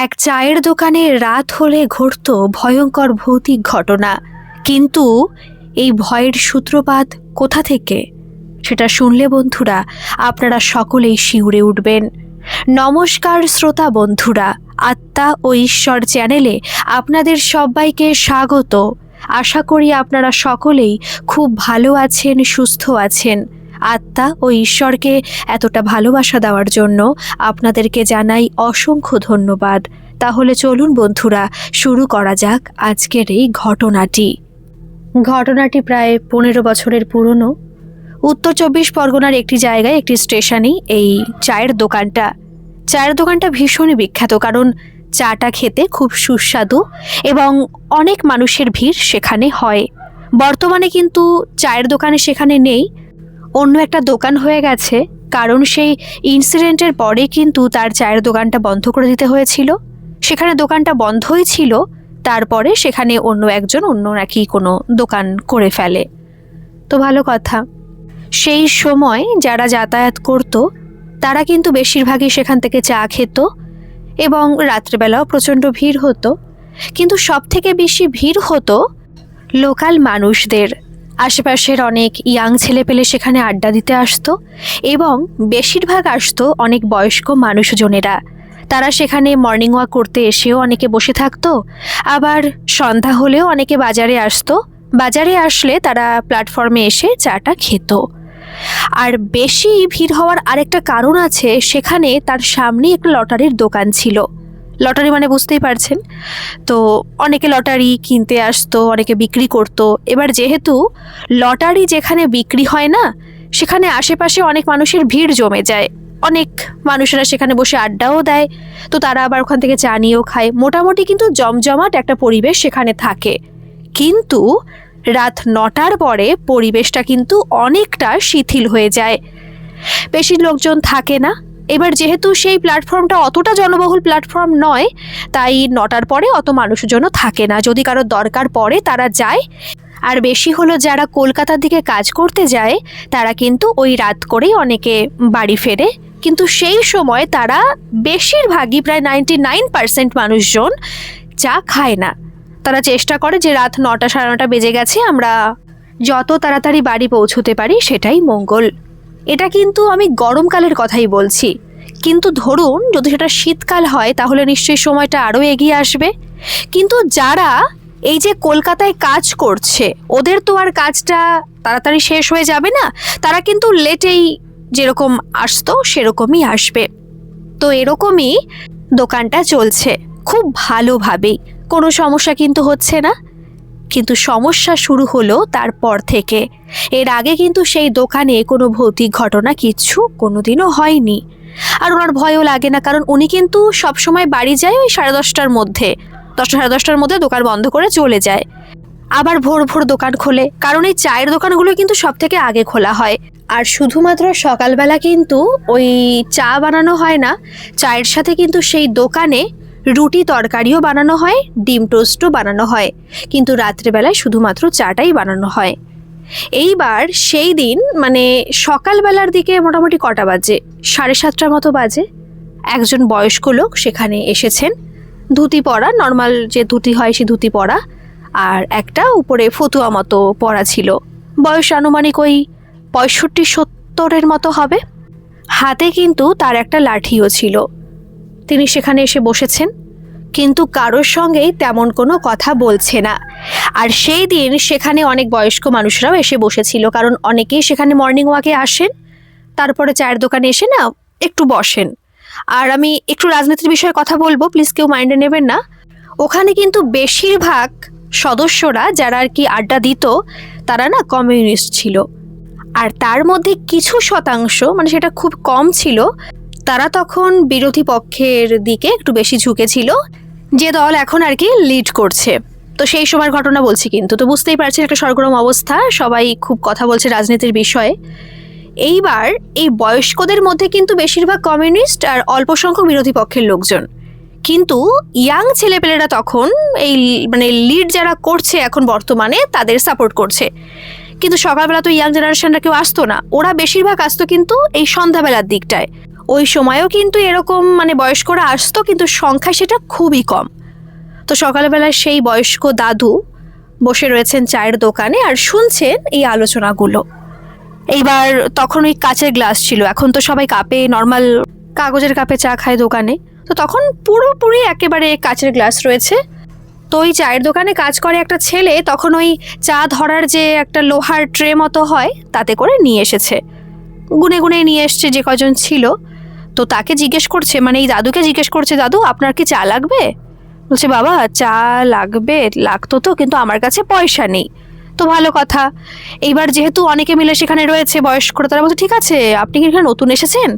এক চায়ের দোকানে রাত হলে ঘটত ভয়ঙ্কর ভৌতিক ঘটনা। কিন্তু এই ভয়ের সূত্রপাত কোথা থেকে সেটা শুনলে বন্ধুরা আপনারা সকলেই শিউরে উঠবেন। নমস্কার শ্রোতা বন্ধুরা, আত্মা ও ঈশ্বর চ্যানেলে আপনাদের সবাইকে স্বাগত। আশা করি আপনারা সকলেই খুব ভালো আছেন, সুস্থ আছেন। আত্মা ও ঈশ্বরকে এতটা ভালোবাসা দেওয়ার জন্য আপনাদেরকে জানাই অসংখ্য ধন্যবাদ। তাহলে চলুন বন্ধুরা, শুরু করা যাক আজকের এই ঘটনাটি প্রায় 15 বছরের পুরনো। উত্তর 24 পরগনার একটি জায়গায় একটি স্টেশনেই এই চায়ের দোকানটা ভীষণই বিখ্যাত, কারণ চাটা খেতে খুব সুস্বাদু এবং অনেক মানুষের ভিড় সেখানে হয়। বর্তমানে কিন্তু চায়ের দোকানে সেখানে নেই, অন্য একটা দোকান হয়ে গেছে, কারণ সেই ইনসিডেন্টের পরে কিন্তু তার চায়ের দোকানটা বন্ধ করে দিতে হয়েছিল। সেখানে দোকানটা বন্ধই ছিল, তারপরে সেখানে অন্য নাকি কোনো দোকান করে ফেলে। তো ভালো কথা, সেই সময় যারা যাতায়াত করত তারা কিন্তু বেশিরভাগই সেখান থেকে চা খেত এবং রাত্রেবেলাও প্রচণ্ড ভিড় হতো। কিন্তু সব থেকে বেশি ভিড় হতো লোকাল মানুষদের। আশেপাশের অনেক ইয়াং ছেলেপেলে সেখানে আড্ডা দিতে আসতো এবং বেশিরভাগ আসতো অনেক বয়স্ক মানুষজনেরা। তারা সেখানে মর্নিং ওয়াক করতে এসেও অনেকে বসে থাকতো, আবার সন্ধ্যা হলেও অনেকে বাজারে আসতো। বাজারে আসলে তারা প্ল্যাটফর্মে এসে চাটা খেত। আর বেশি ভিড় হওয়ার আরেকটা কারণ আছে, সেখানে তার সামনেই একটা লটারির দোকান ছিল। লটারি মানে বুঝতেই পারছেন, তো অনেকে লটারি কিনতে আসতো, অনেকে বিক্রি করতো। এবার যেহেতু লটারি যেখানে বিক্রি হয় না, সেখানে আশেপাশে অনেক মানুষের ভিড় জমে যায়, অনেক মানুষেরা সেখানে বসে আড্ডাও দেয়, তো তারা আবার ওখান থেকে চা নিয়েও খায়। মোটামুটি কিন্তু জমজমাট একটা পরিবেশ সেখানে থাকে। কিন্তু রাত 9টার পরে পরিবেশটা কিন্তু অনেকটা শিথিল হয়ে যায়, বেশি লোকজন থাকে না। এবার যেহেতু সেই প্ল্যাটফর্মটা অতটা জনবহুল প্ল্যাটফর্ম নয়, তাই 9টার পরে অত মানুষজনও থাকে না। যদি কারো দরকার পড়ে তারা যায়, আর বেশি হলো যারা কলকাতার দিকে কাজ করতে যায় তারা কিন্তু ওই রাত করেই অনেকে বাড়ি ফেরে। কিন্তু সেই সময় তারা বেশিরভাগই প্রায় 99% মানুষজন চা খায় না। তারা চেষ্টা করে যে রাত 9টা সাড়ে 9টা বেজে গেছে, আমরা যত তাড়াতাড়ি বাড়ি পৌঁছতে পারি সেটাই মঙ্গল। এটা কিন্তু আমি গরমকালের কথাই বলছি, কিন্তু ধরুন যদি সেটা শীতকাল হয় তাহলে নিশ্চয়ই সময়টা আরও এগিয়ে আসবে। কিন্তু যারা এই যে কলকাতায় কাজ করছে, ওদের তো আর কাজটা তাড়াতাড়ি শেষ হয়ে যাবে না, তারা কিন্তু লেটেই যেরকম আসতো সেরকমই আসবে। তো এরকমই দোকানটা চলছে খুব ভালোভাবেই, কোনো সমস্যা কিন্তু হচ্ছে না। কিন্তু সমস্যা শুরু হলো তারপর থেকে। এর আগে কিন্তু সেই দোকানে কোনো ভৌতিক ঘটনা কিচ্ছু কোনোদিনও হয়নি, আর ওনার ভয়ও লাগে না, কারণ উনি কিন্তু সবসময় বাড়ি যায় ওই 10:30টার মধ্যে, 10টা সাড়ে 10টার মধ্যে দোকান বন্ধ করে চলে যায়। আবার ভোর ভোর দোকান খোলে, কারণ এই চায়ের দোকানগুলো কিন্তু সব থেকে আগে খোলা হয়। আর শুধুমাত্র সকালবেলা কিন্তু ওই চা বানানো হয় না, চায়ের সাথে কিন্তু সেই দোকানে রুটি তরকারিও বানানো হয়, ডিম টোস্টও বানানো হয়, কিন্তু রাত্রেবেলায় শুধুমাত্র চাটাই বানানো হয়। এইবার সেই দিন মানে সকালবেলার দিকে মোটামুটি কটা বাজে, 7:30টার মতো বাজে, একজন বয়স্ক লোক সেখানে এসেছেন। ধুতি পরা, নর্মাল যে ধুতি হয় সে ধুতি পরা, আর একটা উপরে ফতুয়া মতো পরা ছিল। বয়স আনুমানিক ওই 65-70-এর মতো হবে। হাতে কিন্তু তার একটা লাঠিও ছিল। তিনি সেখানে এসে বসেছেন, কিন্তু কারোর সঙ্গেই তেমন কোনো কথা বলছে না। আর সেই দিন সেখানে অনেক বয়স্ক মানুষরাও এসে বসেছিল, কারণ অনেকেই সেখানে মর্নিং ওয়াকে আসেন, তারপরে চায়ের দোকানে এসে না একটু বসেন। আর আমি একটু রাজনীতির বিষয়ে কথা বলবো, প্লিজ কেউ মাইন্ডে নেবেন না। ওখানে কিন্তু বেশিরভাগ সদস্যরা যারা আর কি আড্ডা দিত তারা না কমিউনিস্ট ছিল, আর তার মধ্যে কিছু শতাংশ, মানে সেটা খুব কম ছিল, তারা তখন বিরোধী পক্ষের দিকে একটু বেশি ঝুঁকেছিল, যে দল এখন আর কি লিড করছে। তো সেই সময়ের ঘটনা বলছি, কিন্তু তো বুঝতেই পারছেন একটা সরগরম অবস্থা, সবাই খুব কথা বলছে রাজনীতির বিষয়ে। এইবার এই বয়স্কদের মধ্যে কিন্তু বেশিরভাগ কমিউনিস্ট আর অল্প সংখ্যক বিরোধী পক্ষের লোকজন। কিন্তু ইয়াং ছেলেপেলেরা তখন এই মানে লিড যারা করছে এখন বর্তমানে তাদের সাপোর্ট করছে। কিন্তু সকালবেলা তো ইয়াং জেনারেশনরা কেউ আসতো না, ওরা বেশিরভাগ আসতো কিন্তু এই সন্ধ্যাবেলার দিকটায়। ওই সময়ও কিন্তু এরকম মানে বয়স্করা আসতো, কিন্তু সংখ্যায় সেটা খুবই কম। তো সকালবেলায় সেই বয়স্ক দাদু বসে রয়েছেন চায়ের দোকানে আর শুনছেন এই আলোচনাগুলো। এইবার তখন ওই কাচের গ্লাস ছিল, এখন তো সবাই কাপে, নর্মাল কাগজের কাপে চা খায় দোকানে, তো তখন পুরোপুরি একেবারে কাচের গ্লাস রয়েছে। তো ওই চায়ের দোকানে কাজ করে একটা ছেলে তখন ওই চা ধরার যে একটা লোহার ট্রে মতো হয় তাতে করে নিয়ে এসেছে, গুনে গুনে নিয়ে এসছে যে কজন ছিল। তো তাকে জিজ্ঞেস করছে, মানে এই দাদুকে জিজ্ঞেস করছে, দাদু আপনার কি চা লাগবে? বলছে, বাবা চা লাগতো তো, কিন্তু আমার কাছে পয়সা নেই। তো ভালো কথা, এইবার যেহেতু অনেকে মিলে সেখানে রয়েছে বয়স্করা, তারা বলছে ঠিক আছে, আপনি কি এখানে নতুন এসেছেন,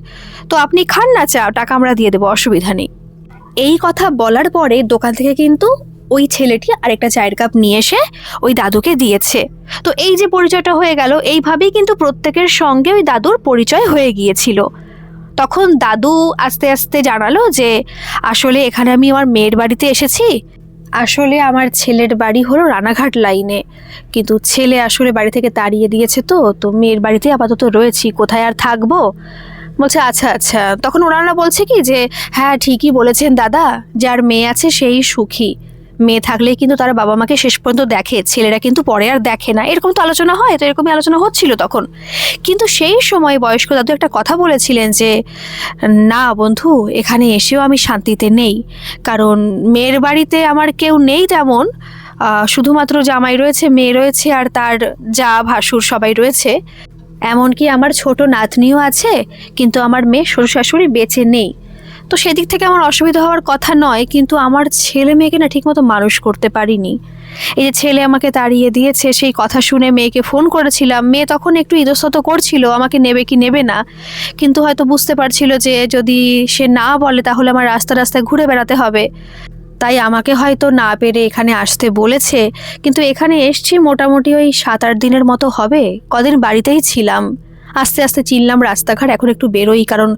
তো আপনি খান না চা, টাকা আমরা দিয়ে দেবো, অসুবিধা নেই। এই কথা বলার পরে দোকান থেকে কিন্তু ওই ছেলেটি আরেকটা চায়ের কাপ নিয়ে এসে ওই দাদুকে দিয়েছে। তো এই যে পরিচয়টা হয়ে গেল, এইভাবেই কিন্তু প্রত্যেকের সঙ্গে ওই দাদুর পরিচয় হয়ে গিয়েছিল। তখন দাদু আস্তে আস্তে জানালো যে আসলে এখানে আমি আমার মেয়ের বাড়িতে এসেছি, আসলে আমার ছেলের বাড়ি হলো রানাঘাট লাইনে, কিন্তু ছেলে আসলে বাড়ি থেকে তাড়িয়ে দিয়েছে, তো মেয়ের বাড়িতে আপাতত রয়েছি, কোথায় আর থাকবো। বলছে আচ্ছা আচ্ছা। তখন ওনারা বলছে কি যে হ্যাঁ ঠিকই বলেছেন দাদা, যার মেয়ে আছে সেই সুখী, মেয়ে থাকলে কিন্তু তারা বাবা মাকে শেষ পর্যন্ত দেখে, ছেলেরা কিন্তু পরে আর দেখে না, এরকম তো আলোচনা হয়। তো এরকমই আলোচনা হচ্ছিল তখন। কিন্তু সেই সময় বয়স্ক দাদু একটা কথা বলেছিলেন যে না বন্ধু, এখানে এসেও আমি শান্তিতে নেই, কারণ মেয়ের বাড়িতে আমার কেউ নেই তেমন, শুধুমাত্র জামাই রয়েছে, মেয়ে রয়েছে, আর তার যা ভাসুর সবাই রয়েছে, এমনকি আমার ছোট নাতনিও আছে, কিন্তু আমার মেয়ে শ্বশুর শাশুড়ি বেঁচে নেই। তো সেদিক থেকে আমার অসুবিধা হওয়ার কথা নয়, কিন্তু আমার ছেলে মেয়েকে না ঠিকমতো মানুষ করতে পারিনি। এই যে ছেলে আমাকে তাড়িয়ে দিয়েছে, সেই কথা শুনে মেয়েকে ফোন করেছিলাম, মেয়ে তখন একটু ইতস্তত করছিল আমাকে নেবে কি নেবে না, কিন্তু হয়তো বুঝতে পারছিল যে যদি সে না বলে তাহলে আমার রাস্তায় ঘুরে বেড়াতে হবে, তাই আমাকে হয়তো না পেরে এখানে আসতে বলেছে। কিন্তু এখানে এসছি মোটামুটি ওই 7-8 দিনের মতো হবে, কদিন বাড়িতেই ছিলাম, আস্তে আস্তে চিনলাম রাস্তাঘাট, এখন একটু বেরোই, কারণ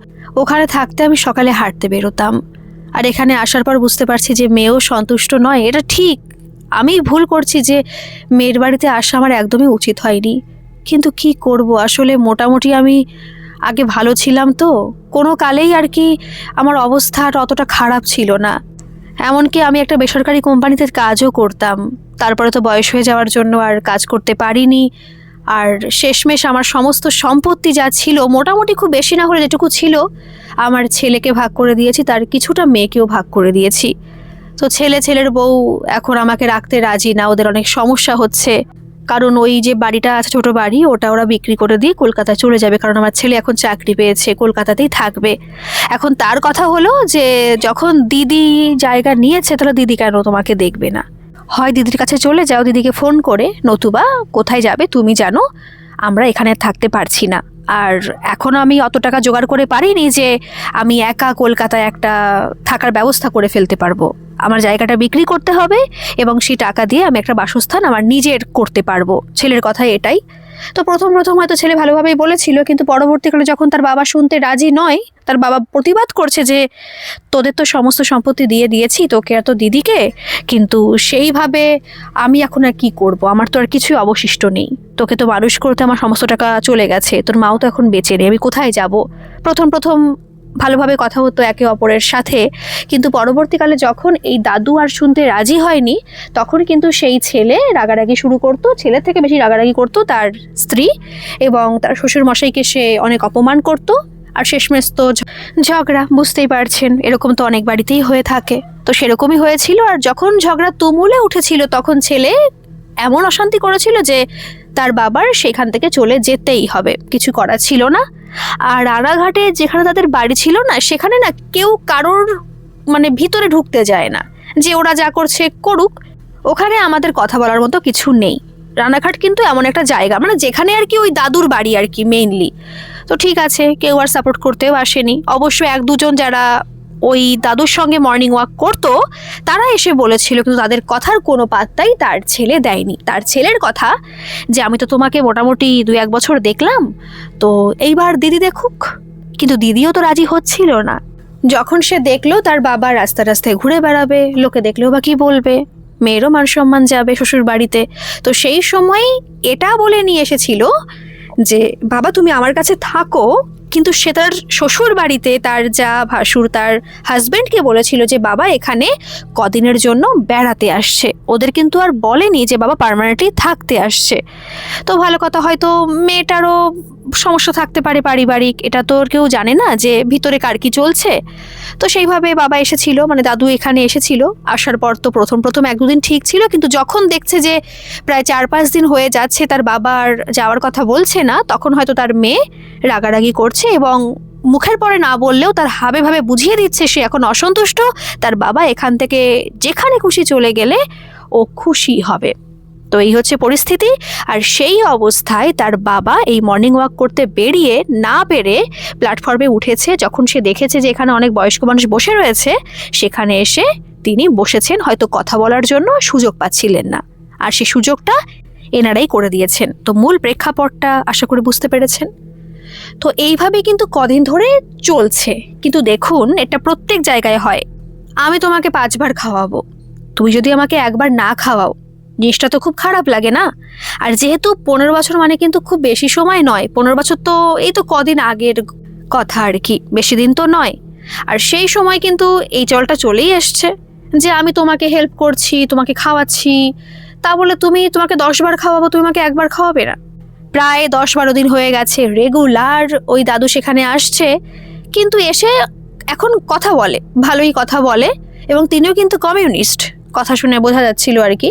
ওখানে থাকতে আমি সকালে হাঁটতে বেরোতাম, আর এখানে আসার পর বুঝতে পারছি যে মেয়েও সন্তুষ্ট নয়। এটা ঠিক, আমি ভুল করছি যে মেয়ের বাড়িতে আসা আমার একদমই উচিত হয়নি, কিন্তু কি করব, আসলে মোটামুটি আমি আগে ভালো ছিলাম, তো কোনো কালেই আর কি আমার অবস্থাটা অতটা খারাপ ছিল না, এমনকি আমি একটা বেসরকারি কোম্পানিতে কাজও করতাম, তারপরে তো বয়স হয়ে যাওয়ার জন্য আর কাজ করতে পারিনি, আর শেষমেশ আমার সমস্ত সম্পত্তি যা ছিল, মোটামুটি খুব বেশি না হলে যেটুকু ছিল, আমার ছেলেকে ভাগ করে দিয়েছি, তার কিছুটা মেয়েকেও ভাগ করে দিয়েছি। তো ছেলের বউ এখন আমাকে রাখতে রাজি না, ওদের অনেক সমস্যা হচ্ছে, কারণ ওই যে বাড়িটা আছে ছোট বাড়ি, ওটা ওরা বিক্রি করে দিয়ে কলকাতায় চলে যাবে, কারণ আমার ছেলে এখন চাকরি পেয়েছে, কলকাতাতেই থাকবে। এখন তার কথা হলো যে যখন দিদি জায়গা নিয়েছে, তাহলে দিদি কেন তোমাকে দেখবে না, হয় দিদির কাছে চলে যাও দিদিকে ফোন করে, নতুবা কোথায় যাবে তুমি জানো, আমরা এখানে থাকতে পারছি না। আর এখনও আমি অত টাকা জোগাড় করে পারিনি যে আমি একা কলকাতায় একটা থাকার ব্যবস্থা করে ফেলতে পারবো, আমার জায়গাটা বিক্রি করতে হবে এবং সেই টাকা দিয়ে আমি একটা বাসস্থান আমার নিজের করতে পারবো, ছেলের কথা এটাই। তো প্রথম হয়তো ছেলে ভালোভাবেই বলেছিল, কিন্তু পরবর্তীকালে যখন তার বাবা শুনতে রাজি নয়, তার বাবা প্রতিবাদ করছে যে তোদের তো সমস্ত সম্পত্তি দিয়ে দিয়েছি তোকে আর তো দিদিকে, কিন্তু সেইভাবে আমি এখন আর কি করব, আমার তো আর কিছুই অবশিষ্ট নেই, তোকে তো মানুষ করতে আমার সমস্ত টাকা চলে গেছে, তোর মাও তো এখন বেঁচে নেই, আমি কোথায় যাব। প্রথম ভালোভাবে কথা হতো একে অপরের সাথে, কিন্তু পরবর্তীকালে যখন এই দাদু আর শুনতে রাজি হয়নি, তখন কিন্তু সেই ছেলে রাগারাগি শুরু করতো, ছেলের থেকে বেশি রাগারাগি করতো তার স্ত্রী, এবং তার শ্বশুর মশাইকে সে অনেক অপমান করতো, আর শেষমেশ তো ঝগড়া, বুঝতেই পারছেন এরকম তো অনেক বাড়িতেই হয়ে থাকে, তো সেরকমই হয়েছিল। আর যখন ঝগড়া তুমুলে উঠেছিল, তখন ছেলে এমন অশান্তি করেছিল যে তার বাবার সেখান থেকে চলে যেতেই হবে, কিছু করা ছিল না। আর রানাঘাটে যেখানে তাদের বাড়ি ছিল না, সেখানে না কেউ কারোর মানে ভিতরে ঢুকতে যায় না, যে ওরা যা করছে করুক, ওখানে আমাদের কথা বলার মতো কিছু নেই। রানাঘাট কিন্তু এমন একটা জায়গা, মানে যেখানে আর কি ওই দাদুর বাড়ি আর কি মেইনলি। তো ঠিক আছে, কেউ আর সাপোর্ট করতেও আসেনি, অবশ্য 1-2 জন যারা ওই দাদুর সঙ্গে মর্নিং ওয়াক করতো তারা এসে বলেছিল, কিন্তু তাদের কথার কোনো পাত্তাই তার ছেলে দেয়নি। তার ছেলের কথা যে আমি তো তোমাকে মোটামুটি 2-1 বছর দেখলাম, তো এইবার দিদি দেখুক, কিন্তু দিদিও তো রাজি হচ্ছিল না। যখন সে দেখলো তার বাবা রাস্তায় ঘুরে বেড়াবে, লোকে দেখলেও বা কি বলবে, মেয়েরও মান সম্মান যাবে শ্বশুর বাড়িতে, তো সেই সময় এটা বলে নিয়ে এসেছিল যে বাবা তুমি আমার কাছে থাকো, কিন্তু সে তার শ্বশুর বাড়িতে তার যা ভাসুর তার হাজবেন্ডকে বলেছিল যে বাবা এখানে কদিনের জন্য বেড়াতে আসছে, ওদের কিন্তু আর বলেনি যে বাবা পার্মানেন্টলি থাকতে আসছে। তো ভালো কথা, হয়তো মেয়েটারও সমস্যা থাকতে পারে পারিবারিক, এটা তো কেউ জানে না যে ভিতরে কার কি চলছে। তো সেইভাবে বাবা এসেছিল, মানে দাদু এখানে এসেছিল। আসার পর তো প্রথম প্রথম 1-2 দিন ঠিক ছিল, কিন্তু যখন দেখছে যে প্রায় 4-5 দিন হয়ে যাচ্ছে তার বাবা আর যাওয়ার কথা বলছে না, তখন হয়তো তার মেয়ে রাগারাগি করছে এবং মুখের পরে না বললেও তার হাবে ভাবে বুঝিয়ে দিচ্ছে সে এখন অসন্তুষ্ট, তার বাবা এখান থেকে যেখানে খুশি চলে গেলে ও খুশি হবে। তো এই হচ্ছে পরিস্থিতি। আর সেই অবস্থায় তার বাবা এই মর্নিং ওয়াক করতে বেরিয়ে না পেরে প্ল্যাটফর্মে উঠেছে। যখন সে দেখেছে যে এখানে অনেক বয়স্ক মানুষ বসে রয়েছে, সেখানে এসে তিনি বসেছেন, হয়তো কথা বলার জন্য সুযোগ পাচ্ছিলেন না, আর সেই সুযোগটা এনারাই করে দিয়েছেন। তো মূল প্রেক্ষাপটটা আশা করি বুঝতে পেরেছেন। তো এইভাবে কিন্তু কদিন ধরে চলছে, কিন্তু দেখুন এটা প্রত্যেক জায়গায় হয়। আমি তোমাকে 5 বার খাওয়াবো, তুমি যদি আমাকে একবার না খাওয়াও, জিনিসটা তো খুব খারাপ লাগে না? আর যেহেতু 15 বছর মানে কিন্তু খুব বেশি সময় নয়, 15 বছর তো এই তো কদিন আগের কথা আর কি, বেশি দিন তো নয়। আর সেই সময় কিন্তু এই চলটা চলেই এসছে যে আমি তোমাকে হেল্প করছি, তোমাকে খাওয়াচ্ছি, তা বলে তোমাকে 10 বার খাওয়াবো, তুমি আমাকে একবার খাওয়াবে না? প্রায় 10-12 দিন হয়ে গেছে রেগুলার ওই দাদু সেখানে আসছে, কিন্তু এসে এখন কথা বলে, ভালোই কথা বলে, এবং তিনিও কিন্তু কমিউনিস্ট, কথা শুনে বোঝা যাচ্ছিল আর কি।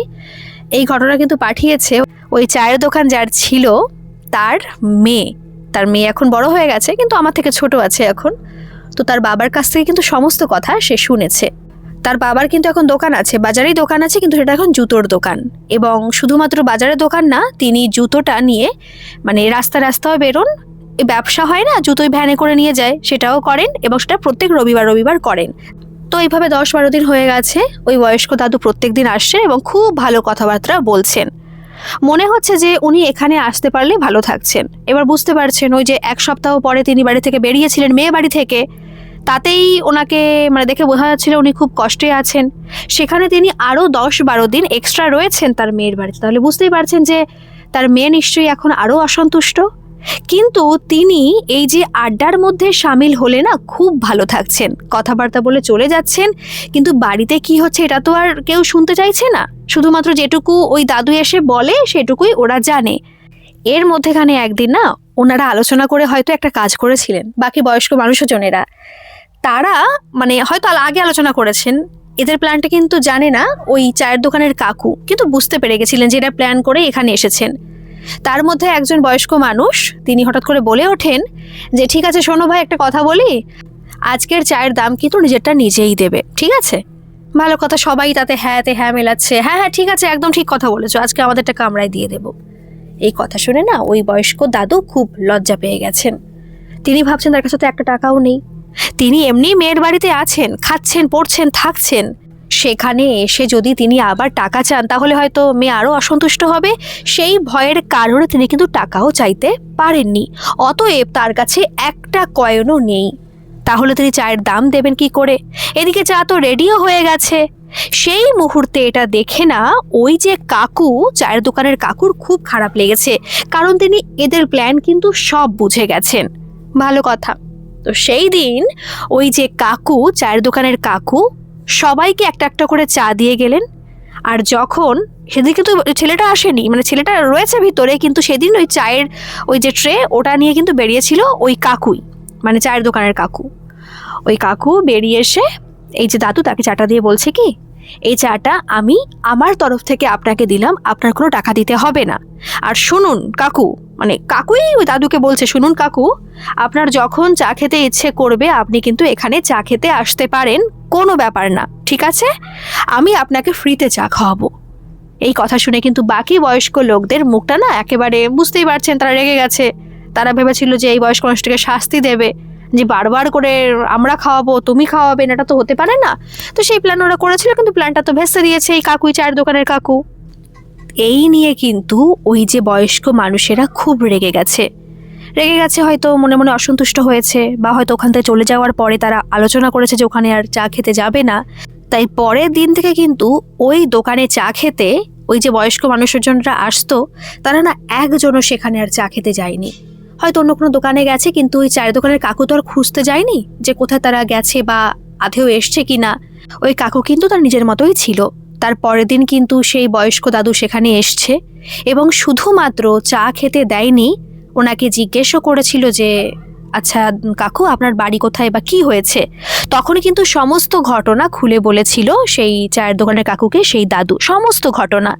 এই ঘটনা কিন্তু পাঠিয়েছে ওই চায়ের দোকান যার ছিল তার মেয়ে। তার মেয়ে এখন বড় হয়ে গেছে, কিন্তু আমার থেকে ছোট আছে এখন। তো তার বাবার কাছ থেকে কিন্তু সমস্ত কথা সে শুনেছে। তার বাবার কিন্তু এখন দোকান আছে, বাজারেই দোকান আছে, কিন্তু সেটা এখন জুতোর দোকান। এবং শুধুমাত্র বাজারের দোকান না, তিনি জুতোটা নিয়ে মানে রাস্তায় বেরোন, ব্যবসা হয় না, জুতোই ভ্যানে করে নিয়ে যায়, সেটাও করেন, এবং সেটা প্রত্যেক রবিবার করেন। তো এইভাবে 10-12 দিন হয়ে গেছে ওই বয়স্ক দাদু প্রত্যেক দিন আসছে এবং খুব ভালো কথাবার্তা বলছেন। মনে হচ্ছে যে উনি এখানে আসতে পারলে ভালো থাকছেন। এবার বুঝতে পারছেন ওই যে 1 সপ্তাহ পরে তিনি বাড়ি থেকে বেরিয়েছিলেন, মেয়ে বাড়ি থেকে, তাতেই ওনাকে মানে দেখে বোঝা যাচ্ছিল উনি খুব কষ্টে আছেন। সেখানে তিনি আরও 10-12 দিন এক্সট্রা রয়েছেন তার মেয়ের বাড়িতে, তাহলে বুঝতেই পারছেন যে তার মেয়ে নিশ্চয়ই এখন আরও অসন্তুষ্ট। কিন্তু তিনি এই যে আড্ডার মধ্যে সামিল হলে না খুব ভালো থাকছেন, কথাবার্তা বলে চলে যাচ্ছেন, কিন্তু বাড়িতে কি হচ্ছে এটা তো আর কেউ শুনতে চাইছে না, শুধুমাত্র যেটুকু ওই দাদু এসে বলে সেটুকুই ওরা জানে। এর মধ্যেখানে একদিন না ওনারা আলোচনা করে হয়তো একটা কাজ করেছিলেন, বাকি বয়স্ক মানুষজনেরা, তারা মানে হয়তো আগে আলোচনা করেছেন, এদের প্ল্যানটা কিন্তু জানে না ওই চায়ের দোকানের কাকু, কিন্তু বুঝতে পেরে গেছিলেন যে এটা প্ল্যান করে এখানে এসেছেন। তার মধ্যে একজন বয়স্ক মানুষ তিনি হঠাৎ করে বলে ওঠেন যে ঠিক আছে শোনো ভাই, একটা কথা বলি, আজকের চায়ের দাম কিন্তু নিজেরটা নিজেই দেবে, ঠিক আছে? ভালো কথা, সবাই তাতে হ্যাঁ মেলাচ্ছে, হ্যাঁ ঠিক আছে, একদম ঠিক কথা বলেছো, আজকে আমাদেরটা কামড়ায় দিয়ে দেবো। এই কথা শুনে না ওই বয়স্ক দাদু খুব লজ্জা পেয়ে গেছেন। তিনি ভাবছেন তার কাছে তো একটা টাকাও নেই, তিনি এমনি মেয়ের বাড়িতে আছেন, খাচ্ছেন, পড়ছেন, থাকছেন, সেখানে এসে যদি তিনি আবার টাকা চান তাহলে হয়তো মেয়ে আরও অসন্তুষ্ট হবে। সেই ভয়ের কারণে তিনি কিন্তু টাকাও চাইতে পারেননি, অতএব তার কাছে একটা কয়েনও নেই। তাহলে তিনি চায়ের দাম দেবেন কি করে? এদিকে চা তো রেডিও হয়ে গেছে। সেই মুহূর্তে এটা দেখে না ওই যে কাকু, চায়ের দোকানের কাকুর খুব খারাপ লেগেছে, কারণ তিনি এদের প্ল্যান কিন্তু সব বুঝে গেছেন। ভালো কথা, তো সেই দিন ওই যে কাকু, চায়ের দোকানের কাকু, সবাইকে একটা একটা করে চা দিয়ে গেলেন। আর যখন সেদিকে তো ছেলেটা আসেনি, মানে ছেলেটা রয়েছে ভিতরে, কিন্তু সেদিন ওই চায়ের ওই যে ট্রে ওটা নিয়ে কিন্তু বেরিয়েছিল ওই কাকুই, মানে চায়ের দোকানের কাকু। ওই কাকু বেরিয়ে এসে এই যে দাদু তাকে চাটা দিয়ে বলছে কি, এই চাটা আমি আমার তরফ থেকে আপনাকে দিলাম, আপনার কোনো টাকা দিতে হবে না। আর শুনুন কাকু, মানে কাকুই ওই দাদুকে বলছে, শুনুন কাকু, আপনার যখন চা খেতে ইচ্ছে করবে আপনি কিন্তু এখানে চা খেতে আসতে পারেন, কোনো ব্যাপার না, ঠিক আছে? আমি আপনাকে ফ্রিতে চা খাওয়াবো। এই কথা শুনে কিন্তু বাকি বয়স্ক লোকদের মুখটা না একেবারে, বুঝতেই পারছেন তারা রেগে গেছে। তারা ভেবেছিল যে এই বয়স্ক মানুষটাকে শাস্তি দেবে, যে বারবার করে আমরা খাওয়াবো, তুমি খাওয়াবেন, এটা তো হতে পারে না। তো সেই প্ল্যান ওরা করেছিল, কিন্তু প্ল্যানটা তো ভেস্তে দিয়েছে এই কাকুই, চায়ের দোকানের কাকু। এই নিয়ে কিন্তু ওই যে বয়স্ক মানুষেরা খুব রেগে গেছে, হয়তো মনে মনে অসন্তুষ্ট হয়েছে, বা হয়তো ওখান থেকে চলে যাওয়ার পরে তারা আলোচনা করেছে যে ওখানে আর চা খেতে যাবে না। তাই পরের দিন থেকে কিন্তু ওই দোকানে চা খেতে ওই যে বয়স্ক মানুষজনরা আসতো, তারা না একজনও সেখানে আর চা খেতে যায়নি। হয়তো অন্য কোনো দোকানে গেছে, কিন্তু ওই চায়ের দোকানের কাকু তো আর খুঁজতে যায়নি যে কোথায় তারা গেছে বা আধেও এসছে কিনা। ওই কাকু কিন্তু তার নিজের মতোই ছিল। তার পরের দিন কিন্তু সেই বয়স্ক দাদু সেখানে এসছে এবং শুধুমাত্র চা খেতে দেয়নি, ওনাকে জিজ্ঞেসও করেছিল যে আচ্ছা কাকু আপনার বাড়ি কোথায় বা কি হয়েছে। তখনই কিন্তু সমস্ত ঘটনা খুলে বলেছিল সেই চায়ের দোকানের কাকুকে সেই দাদু, সমস্ত ঘটনা।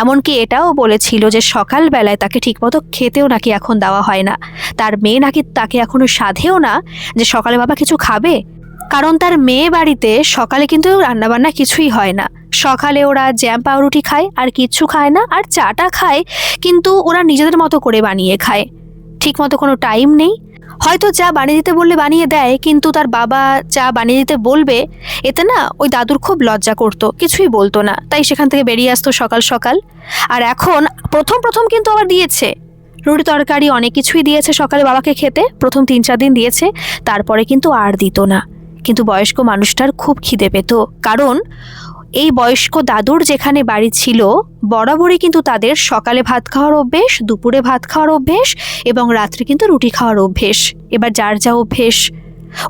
এমনকি এটাও বলেছিল যে সকালবেলায় তাকে ঠিকমতো খেতেও নাকি এখন দেওয়া হয় না, তার মেয়ে নাকি তাকে এখনো সাধেও না যে সকালে বাবা কিছু খাবে। কারণ তার মেয়ে বাড়িতে সকালে কিন্তু রান্নাবান্না কিছুই হয় না। সকালে ওরা জ্যাম পাউরুটি খায় আর কিচ্ছু খায় না, আর চাটা খায় কিন্তু ওরা নিজেদের মতো করে বানিয়ে খায়, ঠিক মতো কোনো টাইম নেই। হয়তো চা বানিয়ে দিতে বললে বানিয়ে দেয়, কিন্তু তার বাবা চা বানিয়ে দিতে বলবে, এতে না ওই দাদুর খুব লজ্জা করতো, কিছুই বলতো না, তাই সেখান থেকে বেরিয়ে আসতো সকাল সকাল। আর এখন প্রথম প্রথম কিন্তু আবার দিয়েছে রুটি তরকারি, অনেক কিছুই দিয়েছে সকালে বাবাকে খেতে, প্রথম 3-4 দিন দিয়েছে, তারপরে কিন্তু আর দিত না। কিন্তু বয়স্ক মানুষটার খুব খিদে পেত, কারণ এই বয়স্ক দাদুর যেখানে বাড়ি ছিল বরাবরই কিন্তু তাদের সকালে ভাত খাওয়ার অভ্যেস, দুপুরে ভাত খাওয়ার অভ্যেস এবং রাত্রে কিন্তু রুটি খাওয়ার অভ্যেস। এবার যার যা অভ্যেস,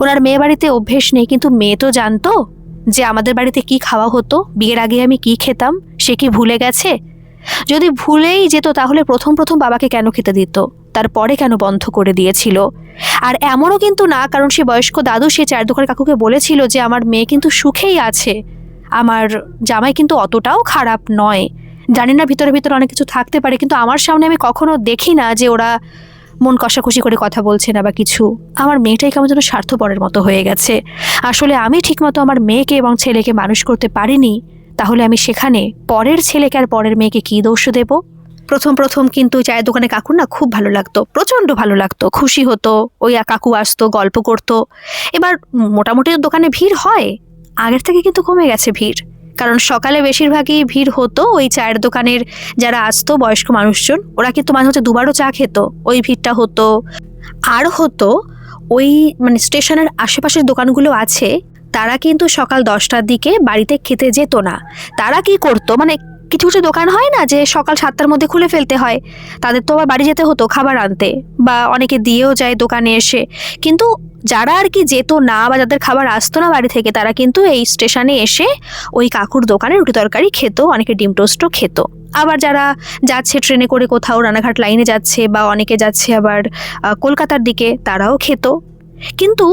ওনার মেয়ে বাড়িতে অভ্যেস নেই, কিন্তু মেয়ে তো জানতো যে আমাদের বাড়িতে কি খাওয়া হতো, বিয়ের আগে আমি কি খেতাম, সে কি ভুলে গেছে? যদি ভুলেই যেত তাহলে প্রথম প্রথম বাবাকে কেন খেতে দিত, তারপরে কেন বন্ধ করে দিয়েছিল? আর এমনও কিন্তু না, কারণ সে বয়স্ক দাদু সে চায়ের দোকানের কাকুকে বলেছিল যে আমার মেয়ে কিন্তু সুখেই আছে, আমার জামাই কিন্তু অতটাও খারাপ নয়, জানি না ভিতরে ভিতরে অনেক কিছু থাকতে পারে, কিন্তু আমার সামনে আমি কখনো দেখি না যে ওরা মন কষাকষি করে কথা বলছে না বা কিছু। আমার মেয়েটাই কেমন যেন স্বার্থপরের মতো হয়ে গেছে। আসলে আমি ঠিকমতো আমার মেয়েকে এবং ছেলেকে মানুষ করতে পারিনি, তাহলে আমি সেখানে পরের ছেলেকে আর পরের মেয়েকে কি দোষ দেব? প্রথম প্রথম কিন্তু চায়ের দোকানে কাকুর না খুব ভালো লাগতো, প্রচণ্ড ভালো লাগতো, খুশি হতো, ওই কাকু আসতো, গল্প করতো। এবার মোটামুটি দোকানে ভিড় হয়, আগের থেকে কিন্তু কমে গেছে ভিড়, কারণ সকালে বেশিরভাগই ভিড় হতো ওই চায়ের দোকানের যারা আসতো বয়স্ক মানুষজন, ওরা কিন্তু মাঝে মাঝে দুবারও চা খেত, ওই ভিড়টা হতো। আর হতো ওই মানে স্টেশনের আশেপাশের দোকানগুলো আছে, তারা কিন্তু সকাল 10টার দিকে বাড়িতে খেতে যেত না। তারা কি করতো, মানে কিছু কিছু দোকান হয় না যে সকাল 7টার মধ্যে খুলে ফেলতে হয়, তাদের তো আবার বাড়ি যেতে হতো খাবার আনতে, বা অনেকে দিয়েও যায় দোকানে এসে। কিন্তু যারা আর কি যেত না বা যাদের খাবার আসতো না বাড়ি থেকে, তারা কিন্তু এই স্টেশনে এসে ওই কাকুর দোকানে রুটি তরকারি খেত, অনেকে ডিম টোস্টও খেত। আবার যারা যাচ্ছে ট্রেনে করে কোথাও রানাঘাট লাইনে যাচ্ছে, বা অনেকে যাচ্ছে আবার কলকাতার দিকে, তারাও খেত। কিন্তু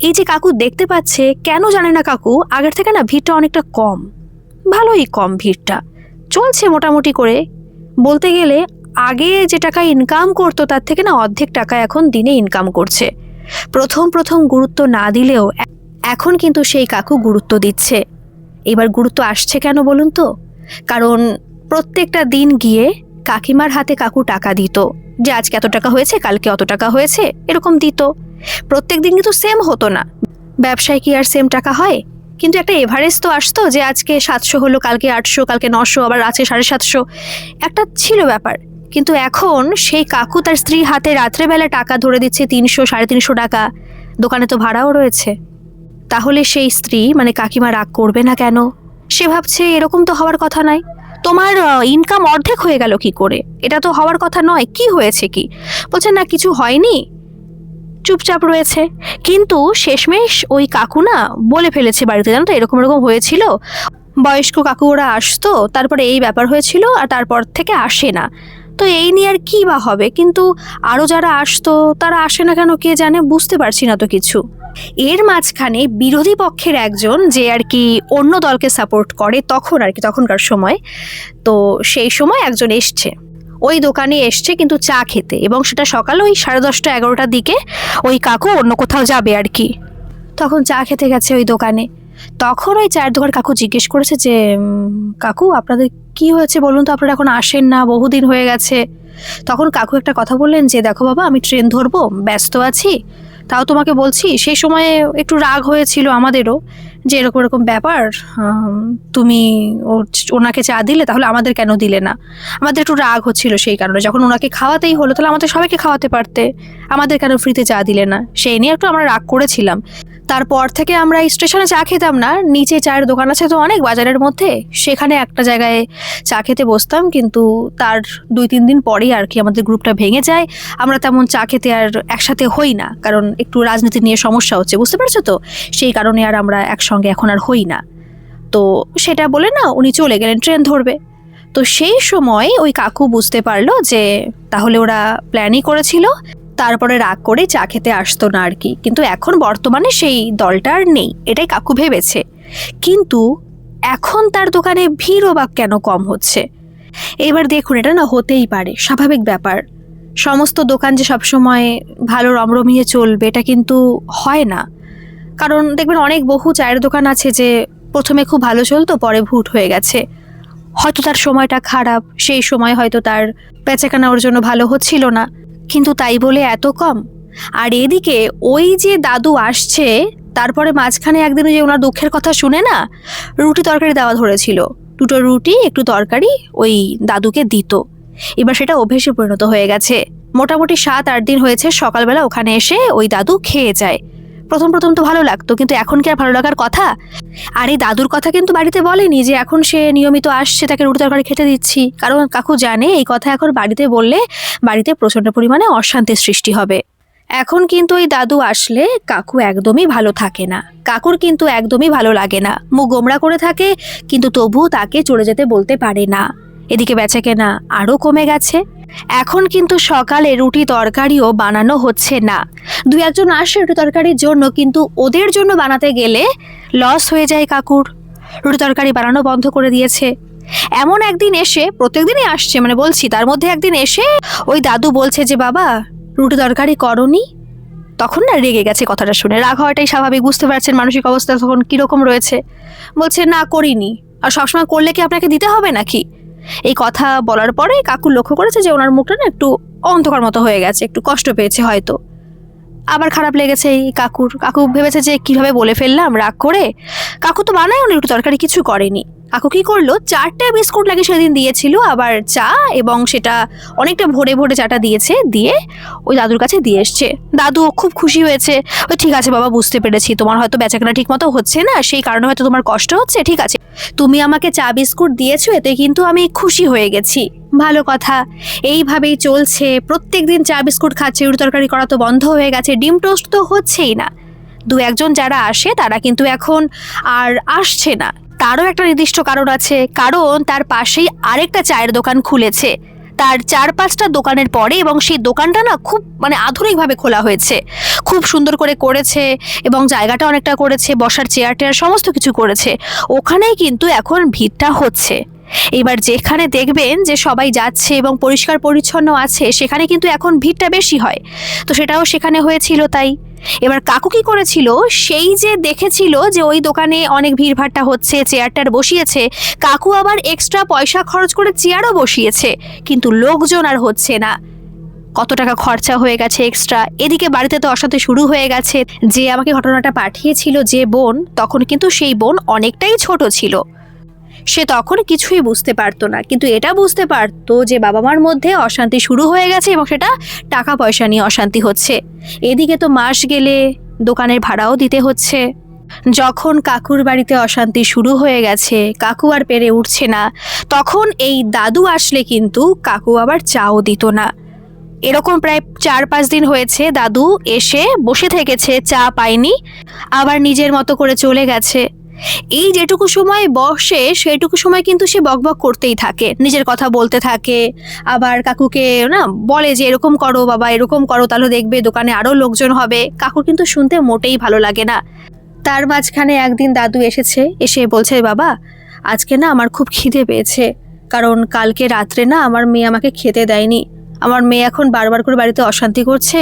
এই যে কাকু দেখতে পাচ্ছে, কেন জানে না কাকু আগের থেকে না ভিড়টা অনেকটা কম, ভালোই কম ভিড়টা, চলছে মোটামুটি করে। বলতে গেলে আগে যে টাকা ইনকাম করতো তার থেকে না অর্ধেক টাকা এখন দিনে ইনকাম করছে। প্রথম প্রথম গুরুত্ব না দিলেও এখন কিন্তু সেই কাকু গুরুত্ব দিচ্ছে। এবার গুরুত্ব আসছে কেন বলুন তো? কারণ প্রত্যেকটা দিন গিয়ে কাকিমার হাতে কাকু টাকা দিত, যে আজকে এত টাকা হয়েছে, কালকে অত টাকা হয়েছে, এরকম দিত। প্রত্যেক দিন কিন্তু সেম হতো না, ব্যবসায় কি আর সেম টাকা হয়? কিন্তু একটা এভারেজ তো আসতো যে আজকে 700 হলো, কালকে 800, কালকে 900, আবার আছে 750, একটা ছিল ব্যাপার। কিন্তু এখন সেই কাকু তার স্ত্রীর হাতে রাত্রেবেলা টাকা ধরে দিচ্ছে 300, 350 টাকা, দোকানে তো ভাড়াও রয়েছে। তাহলে সেই স্ত্রী মানে কাকিমা রাগ করবে না কেন? সে ভাবছে এরকম তো হওয়ার কথা নয়, তোমার ইনকাম অর্ধেক হয়ে গেল কি করে, এটা তো হওয়ার কথা নয়, কি হয়েছে কি? বলছে না কিছু হয়নি, চুপচাপ রয়েছে। কিন্তু শেষমেশ ওই কাকু না বলে ফেলেছে বাড়িতে, জানো তো এরকম এরকম হয়েছিল, বয়স্ক কাকু ওরা আসতো, তারপরে এই ব্যাপার হয়েছিল, আর তারপর থেকে আসে না। তো এই নিয়ে আর কি বা হবে, কিন্তু আরও যারা আসতো তারা আসে না কেন কে জানে, বুঝতে পারছি না তো কিছু। এর মাঝখানে বিরোধী পক্ষের একজন যে আর কি অন্য দলকে সাপোর্ট করে তখন আর কি, তখনকার সময়, তো সেই সময় একজন এসছে ওই দোকানে এসছে কিন্তু চা খেতে, এবং সেটা সকালে ওই 10:30, 11টার দিকে। ওই কাকু অন্য কোথাও যাবে আর কি, তখন চা খেতে গেছে ওই দোকানে। তখন ওই চায়ের দোকান কাকু জিজ্ঞেস করেছে যে কাকু আপনাদের কি হয়েছে বলুন তো, আপনারা এখন আসেন না, বহুদিন হয়ে গেছে। তখন কাকু একটা কথা বললেন যে দেখো বাবা, আমি ট্রেন ধরবো, ব্যস্ত আছি, তাও তোমাকে বলছি, সেই সময়ে একটু রাগ হয়েছিল আমাদেরও যে এরকম এরকম ব্যাপার, তুমি ওনাকে চা দিলে, তাহলে আমাদের কেন দিলে না? আমাদের একটু রাগ হচ্ছিল সেই কারণে, যখন ওনাকে খাওয়াতেই হলো তাহলে আমাদের সবাইকে খাওয়াতে পারতে, আমাদের কেন ফ্রিতে চা দিলে না, সেই নিয়ে একটু আমরা রাগ করেছিলাম। তারপর থেকে আমরা এই স্টেশনে চা খেতাম না, নিচে চায়ের দোকান আছে তো অনেক বাজারের মধ্যে, সেখানে একটা জায়গায় চা খেতে বসতাম। কিন্তু তার 2-3 দিন পরেই আর কি আমাদের গ্রুপটা ভেঙে যায়। আমরা তেমন চা খেতে আর একসাথে হই না, কারণ একটু রাজনীতি নিয়ে সমস্যা হচ্ছে, বুঝতে পারছো তো, সেই কারণে আর আমরা একসঙ্গে এখন আর হই না। তো সেটা বলে না উনি চলে গেলেন ট্রেন ধরবে। তো সেই সময় ওই কাকু বুঝতে পারলো যে তাহলে ওরা প্ল্যানই করেছিল, তারপরে রাগ করে চা খেতে আসতো না আর কি। কিন্তু এখন বর্তমানে সেই দলটা আর নেই, এটাই কাকু ভেবেছে। কিন্তু এখন তার দোকানে ভিড়ও বা কেন কম হচ্ছে? এবার দেখুন, এটা না হতেই পারে, স্বাভাবিক ব্যাপার। সমস্ত দোকান যে সবসময় ভালো রমরমিয়ে চলবে এটা কিন্তু হয় না। কারণ দেখবেন অনেক বহু চায়ের দোকান আছে যে প্রথমে খুব ভালো চলতো, পরে ভুট হয়ে গেছে। হয়তো তার সময়টা খারাপ, সেই সময় হয়তো তার বেচাকেনা ওর জন্য ভালো হচ্ছিল না, কিন্তু তাই বলে এত কম? আর এদিকে ওই যে দাদু আসছে, তারপরে মাঝখানে একদিন যে ওনার দুঃখের কথা শুনে না রুটি তরকারি দেওয়া ধরেছিল, 2টো রুটি একটু তরকারি ওই দাদুকে দিত। এবার সেটা অভ্যেসে পরিণত হয়ে গেছে। মোটামুটি 7-8 দিন হয়েছে সকালবেলা ওখানে এসে ওই দাদু খেয়ে যায়। প্রথম প্রথম তো ভালো লাগতো, কিন্তু এখন কি আর ভালো লাগার কথা? আর এই দাদুর কথা কিন্তু বাড়িতে বলেনি যে এখন সে নিয়মিত আসছে, তাকে রুটি তরকারি খেতে দিচ্ছি, কারণ কাকু জানে এই কথা এখন বাড়িতে বললে বাড়িতে প্রচণ্ড পরিমাণে অশান্তির সৃষ্টি হবে। এখন কিন্তু ওই দাদু আসলে কাকু একদমই ভালো থাকে না, কাকুর কিন্তু একদমই ভালো লাগে না, মুখ গোমড়া করে থাকে, কিন্তু তবুও তাকে চলে যেতে বলতে পারে না। এদিকে বেচাকেনা আরও কমে গেছে। এখন কিন্তু সকালে রুটি তরকারিও বানানো হচ্ছে না। 2-1 আসে রুটি তরকারির জন্য, কিন্তু ওদের জন্য বানাতে গেলে লস হয়ে যায় কাকুর। রুটি তরকারি বানানো বন্ধ করে দিয়েছে। এমন একদিন এসে, প্রত্যেকদিনই আসছে মানে বলছি, তার মধ্যে একদিন এসে ওই দাদু বলছে যে বাবা রুটি তরকারি করনি। তখন না রেগে গেছে, কথাটা শুনে রাগ হওয়াটাই স্বাভাবিক, বুঝতে পারছেন মানসিক অবস্থা তখন কীরকম রয়েছে। বলছে না করিনি, আর সবসময় করলে কি আপনাকে দিতে হবে নাকি? এই কথা বলার পরে কাকু লক্ষ্য করেছে যে ওনার মুখটা না একটু অন্ধকার মতো হয়ে গেছে, একটু কষ্ট পেয়েছে হয়তো। আবার খারাপ লেগেছে এই কাকুর। কাকু ভেবেছে যে কিভাবে বলে ফেললাম রাগ করে। কাকু তো বানায় উনি একটু তরকারি কিছু করেনি। কাকু কি করলো, 4টে বিস্কুট লাগে সেদিন দিয়েছিল, আবার চা, এবং সেটা অনেকটা ভরে ভরে চাটা দিয়েছে, দিয়ে ওই দাদুর কাছে দিয়ে এসছে। দাদু খুব খুশি হয়েছে। ওই ঠিক আছে বাবা, বুঝতে পেরেছি তোমার হয়তো বেচাকেনা ঠিক মতো হচ্ছে না, সেই কারণে হয়তো তোমার কষ্ট হচ্ছে, ঠিক আছে তুমি আমাকে চা বিস্কুট দিয়েছো, এতে কিন্তু আমি খুশি হয়ে গেছি, ভালো কথা। এইভাবেই চলছে, প্রত্যেকদিন চা বিস্কুট খাচ্ছে, রুটি তরকারি করা তো বন্ধ হয়ে গেছে, ডিম টোস্ট তো হচ্ছেই না। 2-1 যারা আসে তারা কিন্তু এখন আর আসছে না। তারও একটা নির্দিষ্ট কারণ আছে, কারণ তার পাশেই আরেকটা চায়ের দোকান খুলেছে তার 4-5টা দোকানের পরে, এবং সেই দোকানটা না খুব মানে আধুনিকভাবে খোলা হয়েছে, খুব সুন্দর করে করেছে, এবং জায়গাটা অনেকটা করেছে, বসার চেয়ার টেয়ার সমস্ত কিছু করেছে। ওখানেই কিন্তু এখন ভিড়টা হচ্ছে। এবার যেখানে দেখবেন যে সবাই যাচ্ছে এবং পরিষ্কার পরিচ্ছন্ন আছে, সেখানে কিন্তু এখন ভিড়টা বেশি হয়। তো সেটাও সেখানে হয়েছিল। তাই এবার কাকু কি করেছিল, সেই যে দেখেছিল যে ওই দোকানে অনেক ভিড়ভাট্টা হচ্ছে, চেয়ারটার বসিয়েছে, কাকু আবার এক্সট্রা পয়সা খরচ করে চেয়ারও বসিয়েছে, কিন্তু লোকজন আর হচ্ছে না। কত টাকা খরচা হয়ে গেছে এক্সট্রা। এদিকে বাড়িতে তো অশান্তি শুরু হয়ে গেছে। যে আমাকে ঘটনাটা পাঠিয়েছিল যে বোন, তখন কিন্তু সেই বোন অনেকটাই ছোট ছিল, সে তখন কিছুই বুঝতে পারতো না, কিন্তু এটা বুঝতে পারতো যে বাবা মার মধ্যে অশান্তি শুরু হয়ে গেছে, এবং সেটা টাকা পয়সা নিয়ে অশান্তি হচ্ছে। এদিকে তো মাস গেলে দোকানের ভাড়াও দিতে হচ্ছে। যখন কাকুর বাড়িতে অশান্তি শুরু হয়ে গেছে, কাকু আর পেরে উঠছে না, তখন এই দাদু আসলে কিন্তু কাকু আবার চাও দিত না। এরকম প্রায় 4-5 দিন হয়েছে দাদু এসে বসে থেকেছে, চা পায়নি, আবার নিজের মতো করে চলে গেছে। এই যেটুকু সময় বসে সেইটুকু সময় কিন্তু সে বকবক করতেই থাকে, নিজের কথা বলতে থাকে, আবার কাকুকে না বলে যে এরকম করো বাবা, এরকম করো, তাহলে দেখবে দোকানে আরও লোকজন হবে। কাকুর কিন্তু শুনতে মোটেই ভালো লাগে না। তার মাঝখানে একদিন দাদু এসে বলছে বাবা আজকে না আমার খুব খিদে পেয়েছে, কারণ কালকে রাত্রে না আমার মেয়ে আমাকে খেতে দেয়নি, আমার মেয়ে এখন বারবার করে বাড়িতে অশান্তি করছে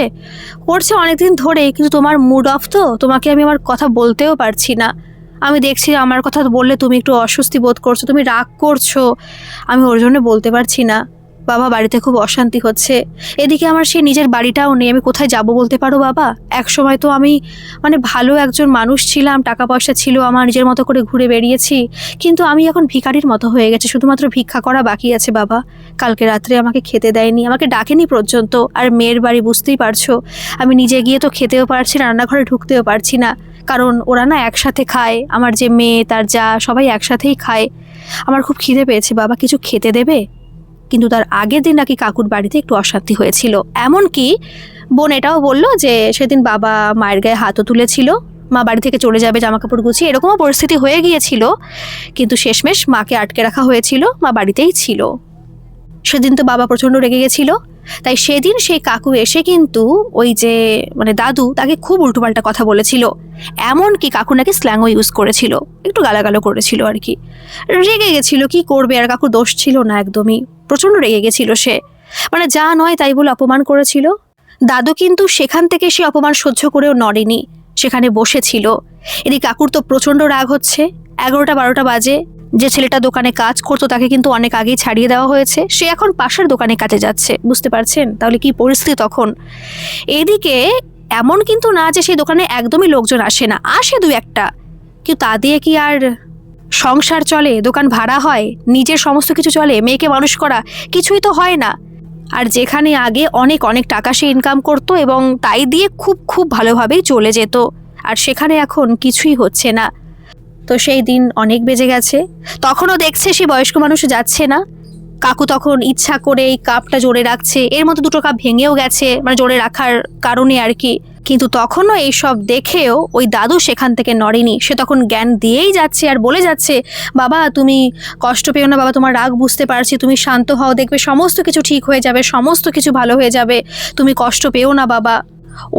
অনেকদিন ধরে, কিন্তু তোমার মুড অফ তো, তোমাকে আমি আমার কথা বলতেও পারছি না। আমি দেখছি আমার কথা বললে তুমি একটু অস্বস্তি বোধ করছো, তুমি রাগ করছো, আমি ওর জন্য বলতে পারছি না। বাবা বাড়িতে খুব অশান্তি হচ্ছে। এদিকে আমার সেই নিজের বাড়িটাও নেই, আমি কোথায় যাব বলতে পারো বাবা? এক সময় তো আমি মানে ভালো একজন মানুষ ছিলাম, টাকা পয়সা ছিল, আমার নিজের মতো করে ঘুরে বেরিয়েছি, কিন্তু আমি এখন ভিখারির মতো হয়ে গেছে, শুধুমাত্র ভিক্ষা করা বাকি আছে বাবা। কালকে রাত্রে আমাকে খেতে দেয়নি, আমাকে ডাকেনি পর্যন্ত। আর মেয়ের বাড়ি বুঝতেই পারছো, আমি নিজে গিয়ে তো খেতেও পারছি না, রান্নাঘরে ঢুকতেও পারছি না, কারণ ওরা না একসাথে খায়, আমার যে মেয়ে তার যা সবাই একসাথেই খায়। আমার খুব খিদে পেয়েছে বাবা, কিছু খেতে দেবে? কিন্তু তার আগের দিন নাকি কাকুর বাড়িতে একটু অশান্তি হয়েছিল। এমনকি বোন এটাও বলল যে সেদিন বাবা মায়ের গায়ে হাতও তুলেছিল, মা বাড়ি থেকে চলে যাবে জামাকাপড় গুছিয়ে, এরকমও পরিস্থিতি হয়ে গিয়েছিল। কিন্তু শেষমেশ মাকে আটকে রাখা হয়েছিল, মা বাড়িতেই ছিল। সেদিন তো বাবা প্রচণ্ড রেগে গেছিল, তাই সেদিন সেই কাকু এসে কিন্তু ওই যে দাদু তাকে খুব উল্টোপাল্টা কথা বলেছিল। এমনকি কাকু নাকি স্ল্যাংও ইউজ করেছিল, একটু গালাগালো করেছিল আর কি। রেগে গেছিল, কি করবে, আর কাকুর দোষ ছিল না একদমই, প্রচণ্ড রেগে গেছিল সে। যা নয় তাই বলে অপমান করেছিল। দাদু কিন্তু সেখান থেকে সে অপমান সহ্য করেও নড়েনি, সেখানে বসেছিল। এদিকে কাকুর তো প্রচণ্ড রাগ হচ্ছে। 11টা-12টা বাজে। যে ছেলেটা দোকানে কাজ করতো তাকে কিন্তু অনেক আগেই ছাড়িয়ে দেওয়া হয়েছে, সে এখন পাশের দোকানে কাজে যাচ্ছে। বুঝতে পারছেন তাহলে কি পরিস্থিতি তখন? এদিকে এমন কিন্তু না যে সেই দোকানে একদমই লোকজন আসে না, আসে 2-1টা, কিন্তু তা দিয়ে কি আর সংসার চলে? দোকান ভাড়া হয়, নিজের সমস্ত কিছু চলে, মেয়েকে মানুষ করা কিছুই তো হয় না। আর যেখানে আগে অনেক অনেক টাকা সে ইনকাম করতো এবং তাই দিয়ে খুব খুব ভালোভাবেই চলে যেত, আর সেখানে এখন কিছুই হচ্ছে না। তো সেই দিন অনেক বেজে গেছে, তখনও দেখছে সে বয়স্ক মানুষ যাচ্ছে না। কাকু তখন ইচ্ছা করে এই কাপটা জোরে রাখছে, এর মধ্যে 2টো কাপ ভেঙেও গেছে, জোরে রাখার কারণে আর কি। কিন্তু তখনও এইসব দেখেও ওই দাদু সেখান থেকে নড়েনি। সে তখন জ্ঞান দিয়েই যাচ্ছে আর বলে যাচ্ছে, বাবা তুমি কষ্ট পেও না বাবা, তোমার রাগ বুঝতে পারছি, তুমি শান্ত হও, দেখবে সমস্ত কিছু ঠিক হয়ে যাবে, সমস্ত কিছু ভালো হয়ে যাবে, তুমি কষ্ট পেও না বাবা।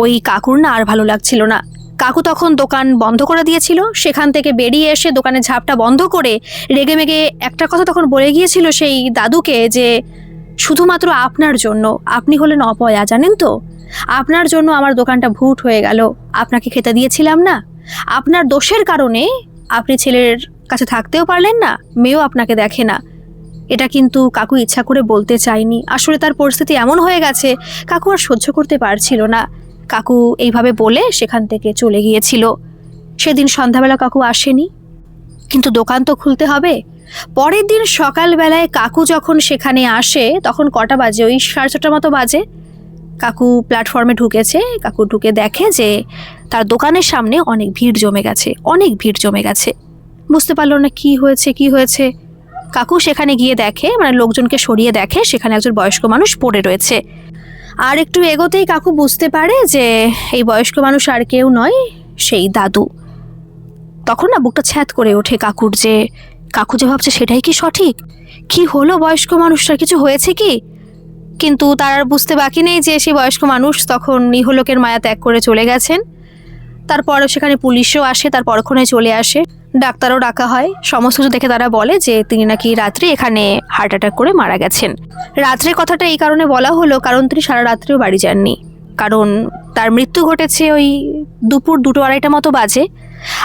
ওই কাকুর না আর ভালো লাগছিল না। কাকু তখন দোকান বন্ধ করে দিয়েছিল, সেখান থেকে বেরিয়ে এসে দোকানের ঝাপটা বন্ধ করে রেগে মেগে একটা কথা তখন বলে গিয়েছিল সেই দাদুকে যে শুধুমাত্র আপনার জন্য, আপনি হলেন অপয়া, জানেন তো, আপনার জন্য আমার দোকানটা ভুট হয়ে গেল, আপনাকে খেতে দিয়েছিলাম না, আপনার দোষের কারণে আপনি ছেলের কাছে থাকতেও পারলেন না, মেয়েও আপনাকে দেখে না। এটা কিন্তু কাকু ইচ্ছা করে বলতে চায়নি, আসলে তার পরিস্থিতি এমন হয়ে গেছে কাকু আর সহ্য করতে পারছিল না। কাকু এইভাবে বলে সেখান থেকে চলে গিয়েছিল। সেদিন সন্ধ্যাবেলা কাকু আসেনি, কিন্তু দোকান তো খুলতে হবে। পরের দিন সকালবেলায় কাকু যখন সেখানে আসে তখন কটা বাজে, ওই 6:30 মতো বাজে। কাকু প্ল্যাটফর্মে ঢুকেছে, কাকু ঢুকে দেখে যে তার দোকানের সামনে অনেক ভিড় জমে গেছে, অনেক ভিড় জমে গেছে। বুঝতে পারলো না কি হয়েছে কি হয়েছে। কাকু সেখানে গিয়ে দেখে, লোকজনকে সরিয়ে দেখে সেখানে একজন বয়স্ক মানুষ পড়ে রয়েছে। আর একটু এগোতেই কাকু বুঝতে পারে যে এই বয়স্ক মানুষ আর কেউ নয়, সেই দাদু। তখন না বুকটা ছ্যাঁত করে ওঠে কাকুর, যে কাকু যে ভাবছে সেটাই কি সঠিক? কি হলো বয়স্ক মানুষটার, কিছু হয়েছে কি? কিন্তু তার আর বুঝতে বাকি নেই যে সেই বয়স্ক মানুষ তখন ইহলোকের মায়া ত্যাগ করে চলে গেছেন। তারপরও সেখানে পুলিশও আসে, তার পরক্ষণে চলে আসে, ডাক্তারও ডাকা হয়। সমস্ত কিছু দেখে তারা বলে যে তিনি নাকি রাত্রে এখানে হার্ট অ্যাটাক করে মারা গেছেন। রাত্রের কথাটা এই কারণে বলা হলো কারণ তিনি সারা রাত্রেও বাড়ি যাননি, কারণ তার মৃত্যু ঘটেছে ওই দুপুর 2-2-2:30 মতো বাজে।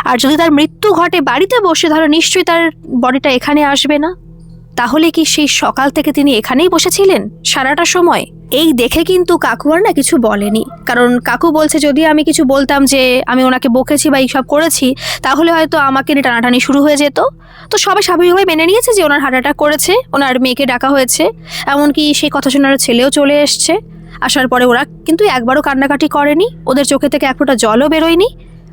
আর যদি তার মৃত্যু ঘটে বাড়িতে বসে, তাহলে নিশ্চয়ই তার বডিটা এখানে আসবে না। তাহলে কি সেই সকাল থেকে তিনি এখানেই বসেছিলেন সারাটা সময়? এই দেখে কিন্তু কাকু আর না কিছু বলেনি, কারণ কাকু বলছে যদি আমি কিছু বলতাম যে আমি ওনাকে বকেছি বা এইসব করেছি, তাহলে হয়তো আমাকে নিয়ে টানাটানি শুরু হয়ে যেত। তো সবাই স্বাভাবিকভাবে মেনে নিয়েছে যে ওনার হার্ট অ্যাটাক করেছে, ওনার মেয়েকে ডাকা হয়েছে, এমনকি সেই কথা শোনার ছেলেও চলে এসছে। আসার পরে ওরা কিন্তু একবারও কান্নাকাটি করেনি, ওদের চোখে থেকে এক ফোঁটা জলও বেরোয়নি।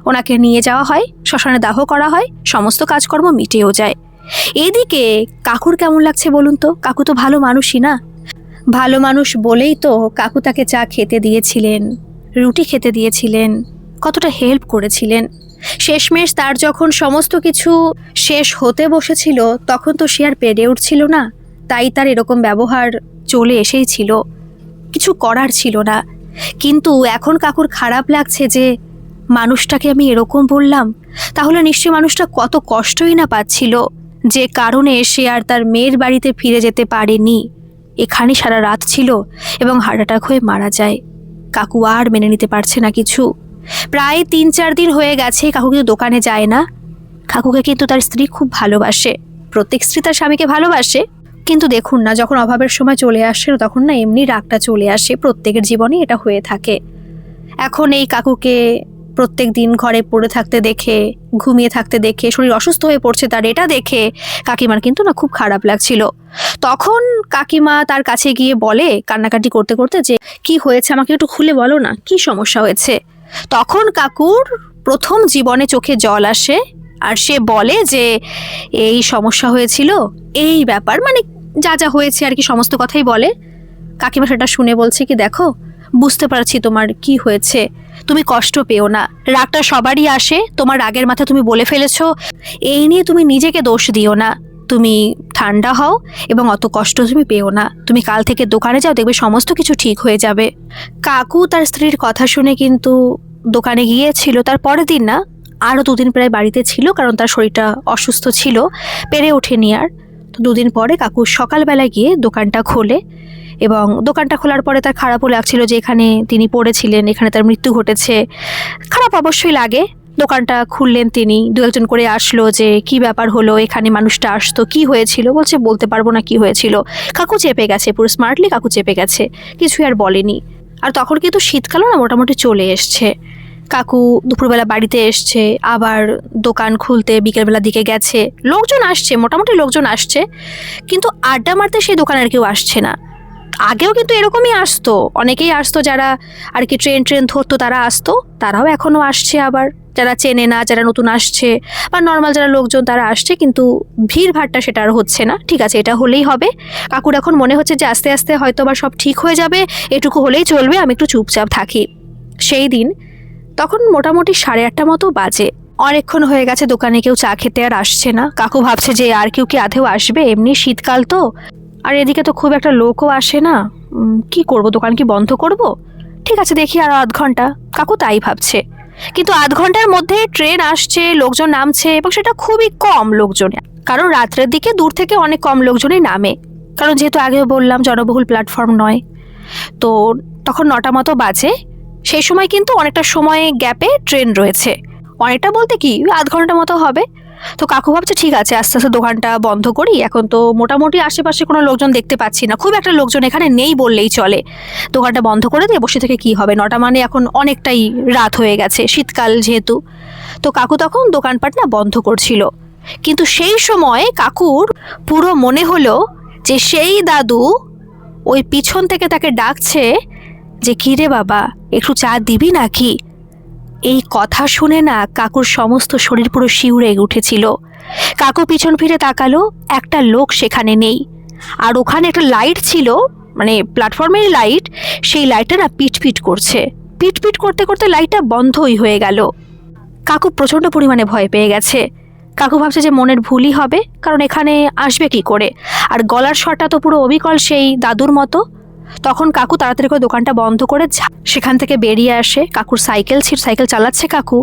ওনাকে নিয়ে যাওয়া হয়, শ্মশানে দাহ করা হয়, সমস্ত কাজকর্ম মিটেও যায়। এদিকে কাকুর কেমন লাগছে বলুন তো? কাকু তো ভালো মানুষই না, ভালো মানুষ বলেই তো কাকু তাকে চা খেতে দিয়েছিলেন, রুটি খেতে দিয়েছিলেন, কতটা হেল্প করেছিলেন। শেষমেশ তার যখন সমস্ত কিছু শেষ হতে বসেছিল তখন তো সে আর পেরে উঠছিল না, তাই তার এরকম ব্যবহার চলে এসেই ছিল, কিছু করার ছিল না। কিন্তু এখন কাকুর খারাপ লাগছে যে মানুষটাকে আমি এরকম বললাম, তাহলে নিশ্চয়ই মানুষটা কত কষ্টই না পাচ্ছিল, যে কারণে সে আর তার মেয়ের বাড়িতে ফিরে যেতে পারেনি, এখানে সারা রাত ছিল এবং হার্ট অ্যাটাক হয়ে মারা যায়। কাকু আর মেনে নিতে পারছে না কিছু। প্রায় 3-4 দিন হয়ে গেছে কাকু কিন্তু দোকানে যায় না। কাকুকে কিন্তু তার স্ত্রী খুব ভালোবাসে, প্রত্যেক স্ত্রী তার স্বামীকে ভালোবাসে, কিন্তু দেখুন না যখন অভাবের সময় চলে আসে তখন না এমনি রাগটা চলে আসে, প্রত্যেকের জীবনে এটা হয়ে থাকে। এখন এই কাকুকে প্রত্যেক দিন ঘরে পড়ে থাকতে দেখে, ঘুমিয়ে থাকতে দেখে, শরীর অসুস্থ হয়ে পড়ছে তার, এটা দেখে কাকিমার কিন্তু না খুব খারাপ লাগছিল। তখন কাকিমা তার কাছে গিয়ে বলে কান্নাকাটি করতে করতে যে কি হয়েছে, আমাকে একটু খুলে বলো না, কি সমস্যা হয়েছে। তখন কাকুর প্রথম জীবনে চোখে জল আসে আর সে বলে যে এই সমস্যা হয়েছিল, এই ব্যাপার, মানে যা যা হয়েছে আর কি সমস্ত কথাই বলে। কাকিমা সেটা শুনে বলছে কি, দেখো বুঝতে পারছি তোমার কি হয়েছে, তুমি কষ্ট পেও না, রাগটা সবারই আসে, তোমার রাগের মাথায় তুমি বলে ফেলেছো, এই নিয়ে তুমি নিজেকে দোষ দিও না, তুমি ঠান্ডা হও এবং অত কষ্ট তুমি পেও না, তুমি কাল থেকে দোকানে যাও, দেখবে সমস্ত কিছু ঠিক হয়ে যাবে। কাকু তার স্ত্রীর কথা শুনে কিন্তু দোকানে গিয়েছিল। তার পরের দিন না, আরও 2 দিন প্রায় বাড়িতে ছিল, কারণ তার শরীরটা অসুস্থ ছিল, পেরে ওঠেনি আর। তো 2 দিন পরে কাকু সকালবেলা গিয়ে দোকানটা খোলে এবং দোকানটা খোলার পরে তার খারাপও লাগছিল যে এখানে তিনি পড়েছিলেন, এখানে তার মৃত্যু ঘটেছে। খারাপ অবশ্যই লাগে। দোকানটা খুললেন তিনি, 2-1 করে আসলো যে কি ব্যাপার হলো, এখানে মানুষটা আসতো, কি হয়েছিল, বলছে বলতে পারবো না কি হয়েছিল। কাকু চেপে গেছে, পুরো স্মার্টলি কাকু চেপে গেছে, কিছুই আর বলেনি। আর তখন কিন্তু শীতকালও না মোটামুটি চলে এসছে। কাকু দুপুরবেলা বাড়িতে এসছে, আবার দোকান খুলতে বিকেলবেলা দিকে গেছে, লোকজন আসছে, মোটামুটি লোকজন আসছে, কিন্তু আড্ডা মারতে সেই দোকানে আর কেউ আসছে না। আগেও কিন্তু এরকমই আসতো, অনেকেই আসতো যারা আর কি ট্রেন ধরতো, তারা আসতো, তারাও এখনও আসছে। আবার যারা চেনে না, যারা নতুন আসছে বা নর্মাল যারা লোকজন তারা আসছে, কিন্তু ভিড় ভাড়টা সেটা আর হচ্ছে না। ঠিক আছে, এটা হলেই হবে। কাকুর এখন মনে হচ্ছে যে আস্তে আস্তে হয়তো বা সব ঠিক হয়ে যাবে, এটুকু হলেই চলবে, আমি একটু চুপচাপ থাকি। সেই দিন তখন মোটামুটি 8:30 মতো বাজে, অনেকক্ষণ হয়ে গেছে দোকানে কেউ চা খেতে আর আসছে না। কাকু ভাবছে যে আর কেউ কি আধেও আসবে, এমনি শীতকাল তো, আর এদিকে তো খুব একটা লোকও আসে না, কি করব, দোকান কি বন্ধ করব? ঠিক আছে, দেখি আর আধ ঘন্টা, কাকু তাই ভাবছে। কিন্তু আধ ঘন্টার মধ্যে ট্রেন আসছে, লোকজন নামছে, এবং সেটা খুবই কম লোকজন, কারণ রাত্রের দিকে দূর থেকে অনেক কম লোকজনই নামে, কারণ যেহেতু আগেও বললাম জনবহুল প্ল্যাটফর্ম নয়। তো তখন 9টা মতো বাজে, সেই সময় কিন্তু অনেকটা সময় গ্যাপে ট্রেন রয়েছে, অনেকটা বলতে কি আধ ঘন্টা মতো হবে। তো কাকু ভাবছে ঠিক আছে আস্তে আস্তে দোকানটা বন্ধ করি, এখন তো মোটামুটি আশেপাশে কোনো লোকজন দেখতে পাচ্ছি না, খুব একটা লোকজন এখানে নেই বললেই চলে, দোকানটা বন্ধ করে দিয়ে বসে থেকে কি হবে, 9টা মানে এখন অনেকটাই রাত হয়ে গেছে, শীতকাল যেহেতু। তো কাকু তখন দোকানপাট না বন্ধ করছিল, কিন্তু সেই সময় কাকুর পুরো মনে হলো যে সেই দাদু ওই পিছন থেকে তাকে ডাকছে যে কি রে বাবা, একটু চা দিবি নাকি। এই কথা শুনে না কাকুর সমস্ত শরীর পুরো শিউরে উঠেছিল। কাকু পিছন ফিরে তাকালো, একটা লোক সেখানে নেই, আর ওখানে একটা লাইট ছিল, মানে প্ল্যাটফর্মের লাইট, সেই লাইটটা না পিটপিট করছে, পিটপিট করতে করতে লাইটটা বন্ধই হয়ে গেল। কাকু প্রচণ্ড পরিমাণে ভয় পেয়ে গেছে। কাকু ভাবছে যে মনের ভুলই হবে, কারণ এখানে আসবে কি করে, আর গলার স্বরটা তো পুরো অবিকল সেই দাদুর মতো। তখন কাকু তাড়াতাড়ি করে দোকানটা বন্ধ করে সেখান থেকে বেরিয়ে আসে। কাকুর সাইকেল ছিল, সাইকেল চালাচ্ছে কাকু,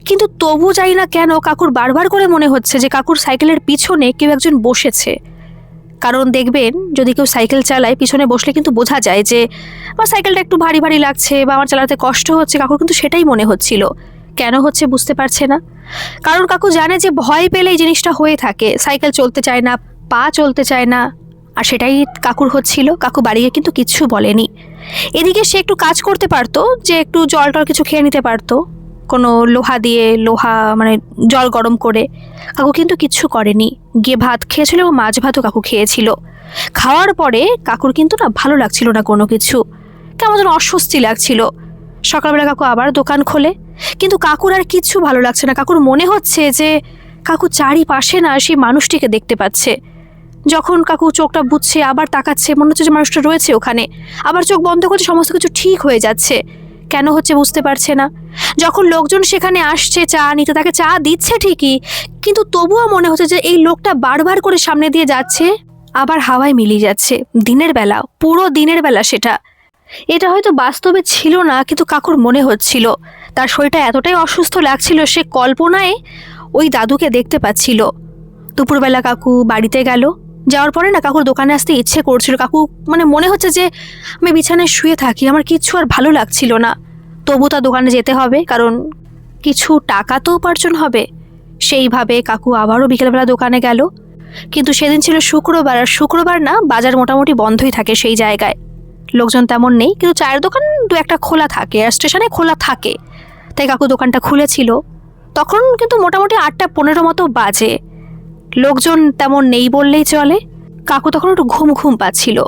কিন্তু তবু জানি না কেন কাকুর বারবার করে মনে হচ্ছে যে কাকুর সাইকেলের পিছনে কেউ একজন বসেছে। কারণ দেখবেন যদি কেউ সাইকেল চালায় পিছনে বসলে কিন্তু বোঝা যায় যে আমার সাইকেলটা একটু ভারী ভারী লাগছে বা আমার চালাতে কষ্ট হচ্ছে, কাকুর কিন্তু সেটাই মনে হচ্ছিল। কেন হচ্ছে বুঝতে পারছে না, কারণ কাকু জানে যে ভয় পেলে এই জিনিসটা হয়ে থাকে, সাইকেল চলতে চায় না, পা চলতে চায় না, আর সেটাই কাকুর হচ্ছিল। কাকু বাড়িয়ে কিন্তু কিচ্ছু বলেনি। এদিকে সে একটু কাজ করতে পারতো, যে একটু জল টল কিছু খেয়ে নিতে পারতো, কোনো লোহা দিয়ে মানে জল গরম করে, কাকু কিন্তু কিচ্ছু করেনি। গিয়ে ভাত খেয়েছিল এবং মাছ ভাতও কাকু খেয়েছিল। খাওয়ার পরে কাকুর কিন্তু না ভালো লাগছিল না কোনো কিছু, কেমন যেন অস্বস্তি লাগছিল। সকালবেলা কাকু আবার দোকান খোলে, কিন্তু কাকুর আর কিচ্ছু ভালো লাগছে না। কাকুর মনে হচ্ছে যে কাকু চারিপাশে না সেই মানুষটিকে দেখতে পাচ্ছে। যখন কাকু চোখটা বুঝছে, আবার তাকাচ্ছে, মনে হচ্ছে যে মানুষটা রয়েছে ওখানে, আবার চোখ বন্ধ করছে, সমস্ত কিছু ঠিক হয়ে যাচ্ছে। কেন হচ্ছে বুঝতে পারছে না। যখন লোকজন সেখানে আসছে চা নিতে, তাকে চা দিচ্ছে ঠিকই, কিন্তু তবুও মনে হচ্ছে যে এই লোকটা বারবার করে সামনে দিয়ে যাচ্ছে, আবার হাওয়ায় মিলিয়ে যাচ্ছে। দিনের বেলা, পুরো দিনের বেলা সেটা, এটা হয়তো বাস্তবে ছিল না, কিন্তু কাকুর মনে হচ্ছিল। তার শরীরটা এতটাই অসুস্থ লাগছিল, সে কল্পনায় ওই দাদুকে দেখতে পাচ্ছিল। দুপুরবেলা কাকু বাড়িতে গেল, যাওয়ার পরে না কাকুর দোকানে আসতে ইচ্ছে করছিল। কাকু মানে মনে হচ্ছে যে আমি বিছানায় শুয়ে থাকি, আমার কিচ্ছু আর ভালো লাগছিল না, তবু তার দোকানে যেতে হবে, কারণ কিছু টাকা তো উপার্জন হবে। সেইভাবে কাকু আবারও বিকেলবেলা দোকানে গেল, কিন্তু সেদিন ছিল শুক্রবার, আর শুক্রবার না বাজার মোটামুটি বন্ধই থাকে সেই জায়গায়, লোকজন তেমন নেই, কিন্তু চায়ের দোকান 2-1টা খোলা থাকে, আর স্টেশনে খোলা থাকে, তাই কাকু দোকানটা খুলেছিল। তখন কিন্তু মোটামুটি 8টা 15 মতো বাজে, লোকজন তেমন নেই বললেই চলে। কাকু তখন একটু ঘুম ঘুম পাচ্ছিল,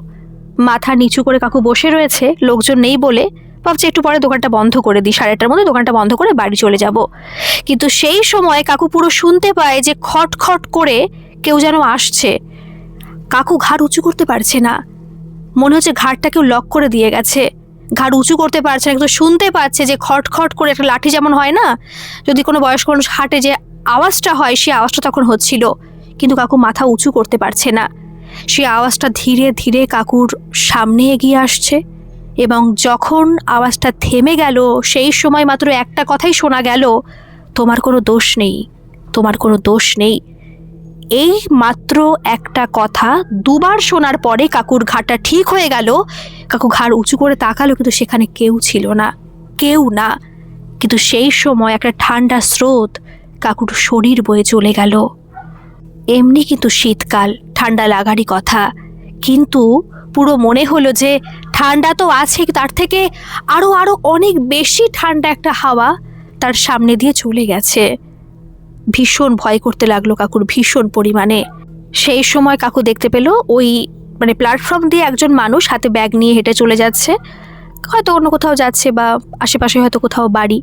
মাথা নিচু করে কাকু বসে রয়েছে, লোকজন নেই বলে ভাবছে একটু পরে দোকানটা বন্ধ করে দিই, 8:30টার মধ্যে দোকানটা বন্ধ করে বাড়ি চলে যাব। কিন্তু সেই সময় কাকু পুরো শুনতে পায় যে খট খট করে কেউ যেন আসছে। কাকু ঘাড় উঁচু করতে পারছে না, মনে হচ্ছে ঘাড়টা কেউ লক করে দিয়ে গেছে। ঘাড় উঁচু করতে পারছে না, কিন্তু শুনতে পাচ্ছে যে খট খট করে একটা লাঠি যেমন হয় না, যদি কোনো বয়স্ক মানুষ হাঁটে যে আওয়াজটা হয়, সেই আওয়াজটা তখন হচ্ছিল। কিন্তু কাকু মাথা উঁচু করতে পারছে না। সেই আওয়াজটা ধীরে ধীরে কাকুর সামনে এগিয়ে আসছে, এবং যখন আওয়াজটা থেমে গেল সেই সময় মাত্র একটা কথাই শোনা গেল, তোমার কোনো দোষ নেই, তোমার কোনো দোষ নেই। এই মাত্র একটা কথা দুবার শোনার পরে কাকুর ঘাড়টা ঠিক হয়ে গেল। কাকু ঘাড় উঁচু করে তাকালো, কিন্তু সেখানে কেউ ছিল না, কেউ না। কিন্তু সেই সময় একটা ঠান্ডা স্রোত কাকুর শরীর বয়ে চলে গেল। এমনি কিন্তু শীতকাল, ঠান্ডা লাগারই কথা, কিন্তু পুরো মনে হলো যে ঠান্ডা তো আছে, তার থেকে আরো আরো অনেক বেশি ঠান্ডা একটা হাওয়া তার সামনে দিয়ে চলে গেছে। ভীষণ ভয় করতে লাগলো কাকুর, ভীষণ পরিমাণে। সেই সময় কাকু দেখতে পেল ওই প্ল্যাটফর্ম দিয়ে একজন মানুষ হাতে ব্যাগ নিয়ে হেঁটে চলে যাচ্ছে, হয়তো অন্য কোথাও যাচ্ছে বা আশেপাশে হয়তো কোথাও বাড়ি।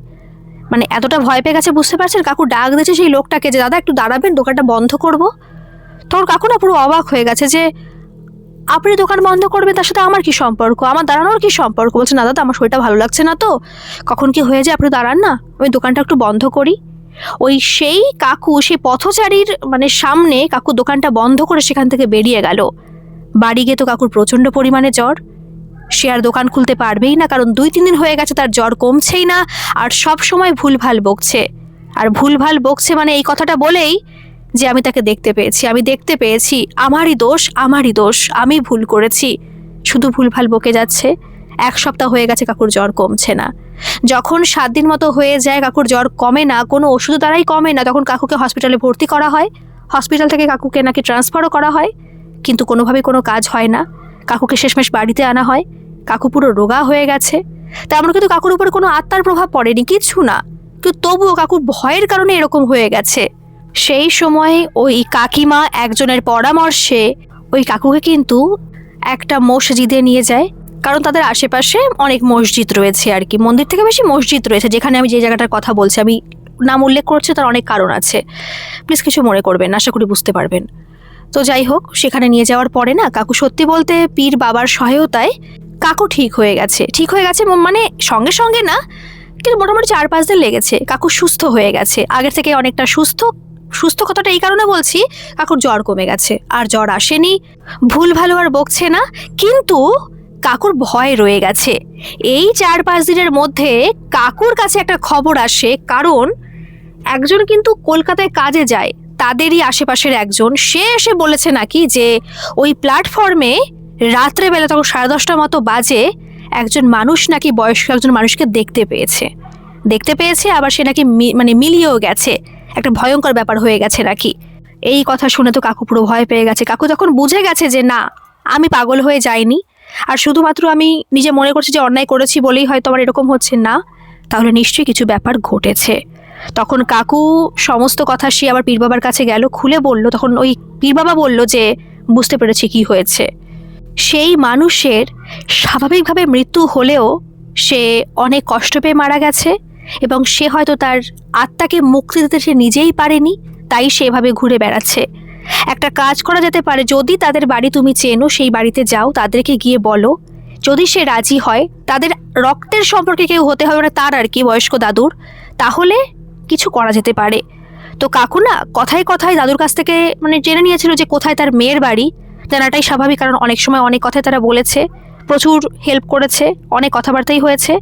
এতটা ভয় পেয়ে গেছে, বুঝতে পারছেন। কাকু ডাক দিয়েছে সেই লোকটাকে যে দাদা একটু দাঁড়াবেন, দোকানটা বন্ধ করব। তখন কাকু না পুরো অবাক হয়ে গেছে যে আপনি দোকান বন্ধ করবেন, তার সাথে আমার কি সম্পর্ক, আমার দাঁড়ানোর কি সম্পর্ক? বলছে না দাদা, আমার শরীরটা ভালো লাগছে না, তো কখন কি হয়ে যায়, আপনি দাঁড়ান না, আমি দোকানটা একটু বন্ধ করি। ওই সেই কাকু সেই পথচারীর সামনে কাকু দোকানটা বন্ধ করে সেখান থেকে বেরিয়ে গেল। বাড়ি গিয়ে তো কাকুর প্রচণ্ড পরিমাণে জ্বর, সে আর দোকান খুলতে পারবেই না, কারণ 2-3 দিন হয়ে গেছে তার জ্বর কমছেই না, আর সব সময় ভুলভাল বকছে। আর ভুলভাল বকছে এই কথাটা বলেই যে আমি তাকে দেখতে পেয়েছি, আমি দেখতে পেয়েছি, আমারই দোষ, আমারই দোষ, আমি ভুল করেছি। শুধু ভুলভাল বকে যাচ্ছে। 1 সপ্তাহ হয়ে গেছে কাকুর জ্বর কমছে না। যখন 7 দিন মতো হয়ে যায় কাকুর জ্বর কমে না, কোনো ওষুধ দ্বারাই কমে না, তখন কাকুকে হসপিটালে ভর্তি করা হয়। হসপিটাল থেকে কাকুকে নাকি ট্রান্সফারও করা হয়, কিন্তু কোনোভাবেই কোনো কাজ হয় না। কাকুকে শেষমেশ বাড়িতে আনা হয়। কাকু পুরো রোগা হয়ে গেছে। তেমন কিন্তু কাকুর উপরে কোনো আত্মার প্রভাব পড়েনি, কিছু না, কিন্তু তবুও কাকুর ভয়ের কারণে এরকম হয়ে গেছে। সেই সময় ওই কাকিমা একজনের পরামর্শে ওই কাকুকে কিন্তু একটা মসজিদে নিয়ে যায়, কারণ তাদের আশেপাশে অনেক মসজিদ রয়েছে আর কি, মন্দির থেকে বেশি মসজিদ রয়েছে। যেখানে আমি যে জায়গাটার কথা বলছি, আমি নাম উল্লেখ করছি, তার অনেক কারণ আছে, প্লিজ কিছু মনে করবেন, আশা করি বুঝতে পারবেন। তো যাই হোক, সেখানে নিয়ে যাওয়ার পরে না কাকু সত্যি বলতে পীর বাবার সহায়তায় কাকু ঠিক হয়ে গেছে। ঠিক হয়ে গেছে সঙ্গে সঙ্গে না, কিন্তু মোটামুটি 4-5 দিন লেগেছে। কাকু সুস্থ হয়ে গেছে, আগের থেকে অনেকটা সুস্থ। সুস্থ কথাটা এই কারণে বলছি, কাকুর জ্বর কমে গেছে, আর জ্বর আসেনি, ভুল ভালো আর বকছে না, কিন্তু কাকুর ভয় রয়ে গেছে। এই 4-5 দিনের মধ্যে কাকুর কাছে একটা খবর আসে, কারণ একজন কিন্তু কলকাতায় কাজে যায়, তাদেরই আশেপাশের একজন, সে এসে বলেছে নাকি যে ওই প্ল্যাটফর্মে রাত্রেবেলা তখন 10:30 মতো বাজে, একজন মানুষ নাকি বয়স্ক একজন মানুষকে দেখতে পেয়েছে, আবার সে নাকি মিলিয়েও গেছে। একটা ভয়ঙ্কর ব্যাপার হয়ে গেছে নাকি। এই কথা শুনে তো কাকু পুরো ভয় পেয়ে গেছে। কাকু তখন বুঝে গেছে যে না, আমি পাগল হয়ে যাইনি, আর শুধুমাত্র আমি নিজে মনে করছি যে অন্যায় করেছি বলেই হয়তো আমার এরকম হচ্ছে, না, তাহলে নিশ্চয়ই কিছু ব্যাপার ঘটেছে। তখন কাকু সমস্ত কথা সে আবার পীর বাবার কাছে গেল, খুলে বলল। তখন ওই পীর বাবা বলল যে বুঝতে পেরেছি কি হয়েছে। সেই মানুষের স্বাভাবিকভাবে মৃত্যু হলেও সে অনেক কষ্ট পেয়ে মারা গেছে, এবং সে হয়তো তার আত্মাকে মুক্তি দিতে সে নিজেই পারেনি, তাই সেভাবে ঘুরে বেড়াচ্ছে। একটা কাজ করা যেতে পারে, যদি তাদের বাড়ি তুমি চেনো, সেই বাড়িতে যাও, তাদেরকে গিয়ে বলো, যদি সে রাজি হয়, তাদের রক্তের সম্পর্কে কেউ হতে হবে না তার আর কি, বয়স্ক দাদুর, তাহলে কিছু করা যেতে পারে। তো কাকু না কথায় কথায় দাদুর কাছ থেকে জেনে নিয়েছিল যে কোথায় তার মেয়ের বাড়ি। জানাটাই স্বাভাবিক, কারণ অনেক সময় অনেক কথাই তারা বলেছে, প্রচুর হেল্প করেছে, অনেক কথাবার্তাই হয়েছে।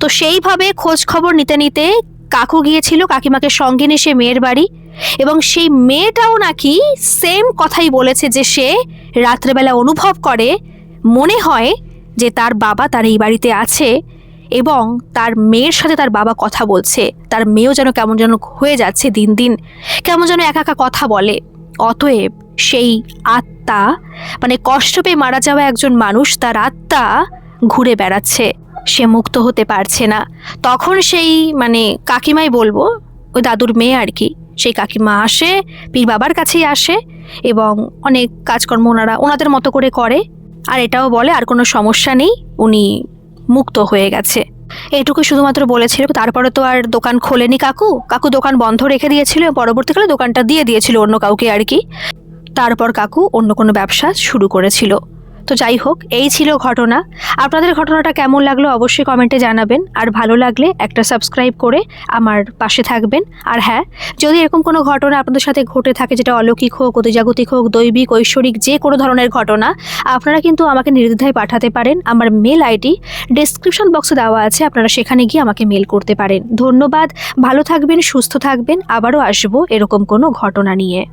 তো সেইভাবে খোঁজ খবর নিতে নিতে কাকু গিয়েছিল কাকিমাকে সঙ্গে নিয়ে সে মেয়ের বাড়ি, এবং সেই মেয়েটাও নাকি সেম কথাই বলেছে যে সে রাত্রেবেলা অনুভব করে, মনে হয় যে তার বাবা তার এই বাড়িতে আছে, এবং তার মেয়ের সাথে তার বাবা কথা বলছে। তার মেয়েও যেন কেমন যেন হয়ে যাচ্ছে দিন দিন, কেমন যেন একা একা কথা বলে। অতএব সেই আত্মা, কষ্ট পেয়ে মারা যাওয়া একজন মানুষ, তার আত্মা ঘুরে বেড়াচ্ছে, সে মুক্ত হতে পারছে না। তখন সেই কাকিমাই বলবো, ওই দাদুর মেয়ে আর কি, সেই কাকিমা আসে, পীর বাবার কাছেই আসে, এবং অনেক কাজকর্ম ওনাদের মতো করে করে, আর এটাও বলে আর কোনো সমস্যা নেই, উনি মুক্ত হয়ে গেছে। এইটুকু শুধুমাত্র বলেছিল। তারপরে তো আর দোকান খোলেনি কাকু। কাকু দোকান বন্ধ রেখে দিয়েছিল, পরবর্তীকালে দোকানটা দিয়ে দিয়েছিল অন্য কাউকে আর কি। তারপর কাকু অন্য কোনো ব্যবসা শুরু করেছিল। তো যাই হোক, এই ছিল ঘটনা। আপনাদের ঘটনাটা কেমন লাগলো অবশ্যই কমেন্টে জানাবেন। আর ভালো লাগলে একটা সাবস্ক্রাইব করে আমার পাশে থাকবেন। আর হ্যাঁ, যদি এরকম কোনো ঘটনা আপনাদের সাথে ঘটে থাকে, যেটা অলৌকিক হোক, অতিজাগতিক হোক, দৈবিক, ঐশ্বরিক, যে কোনো ধরনের ঘটনা, আপনারা কিন্তু আমাকে নির্দ্বিধায় পাঠাতে পারেন। আমার মেল আইডি ডেসক্রিপশন বক্সে দেওয়া আছে, আপনারা সেখানে গিয়ে আমাকে মেল করতে পারেন। ধন্যবাদ, ভালো থাকবেন, সুস্থ থাকবেন। আবারও আসবো এরকম কোনো ঘটনা নিয়ে।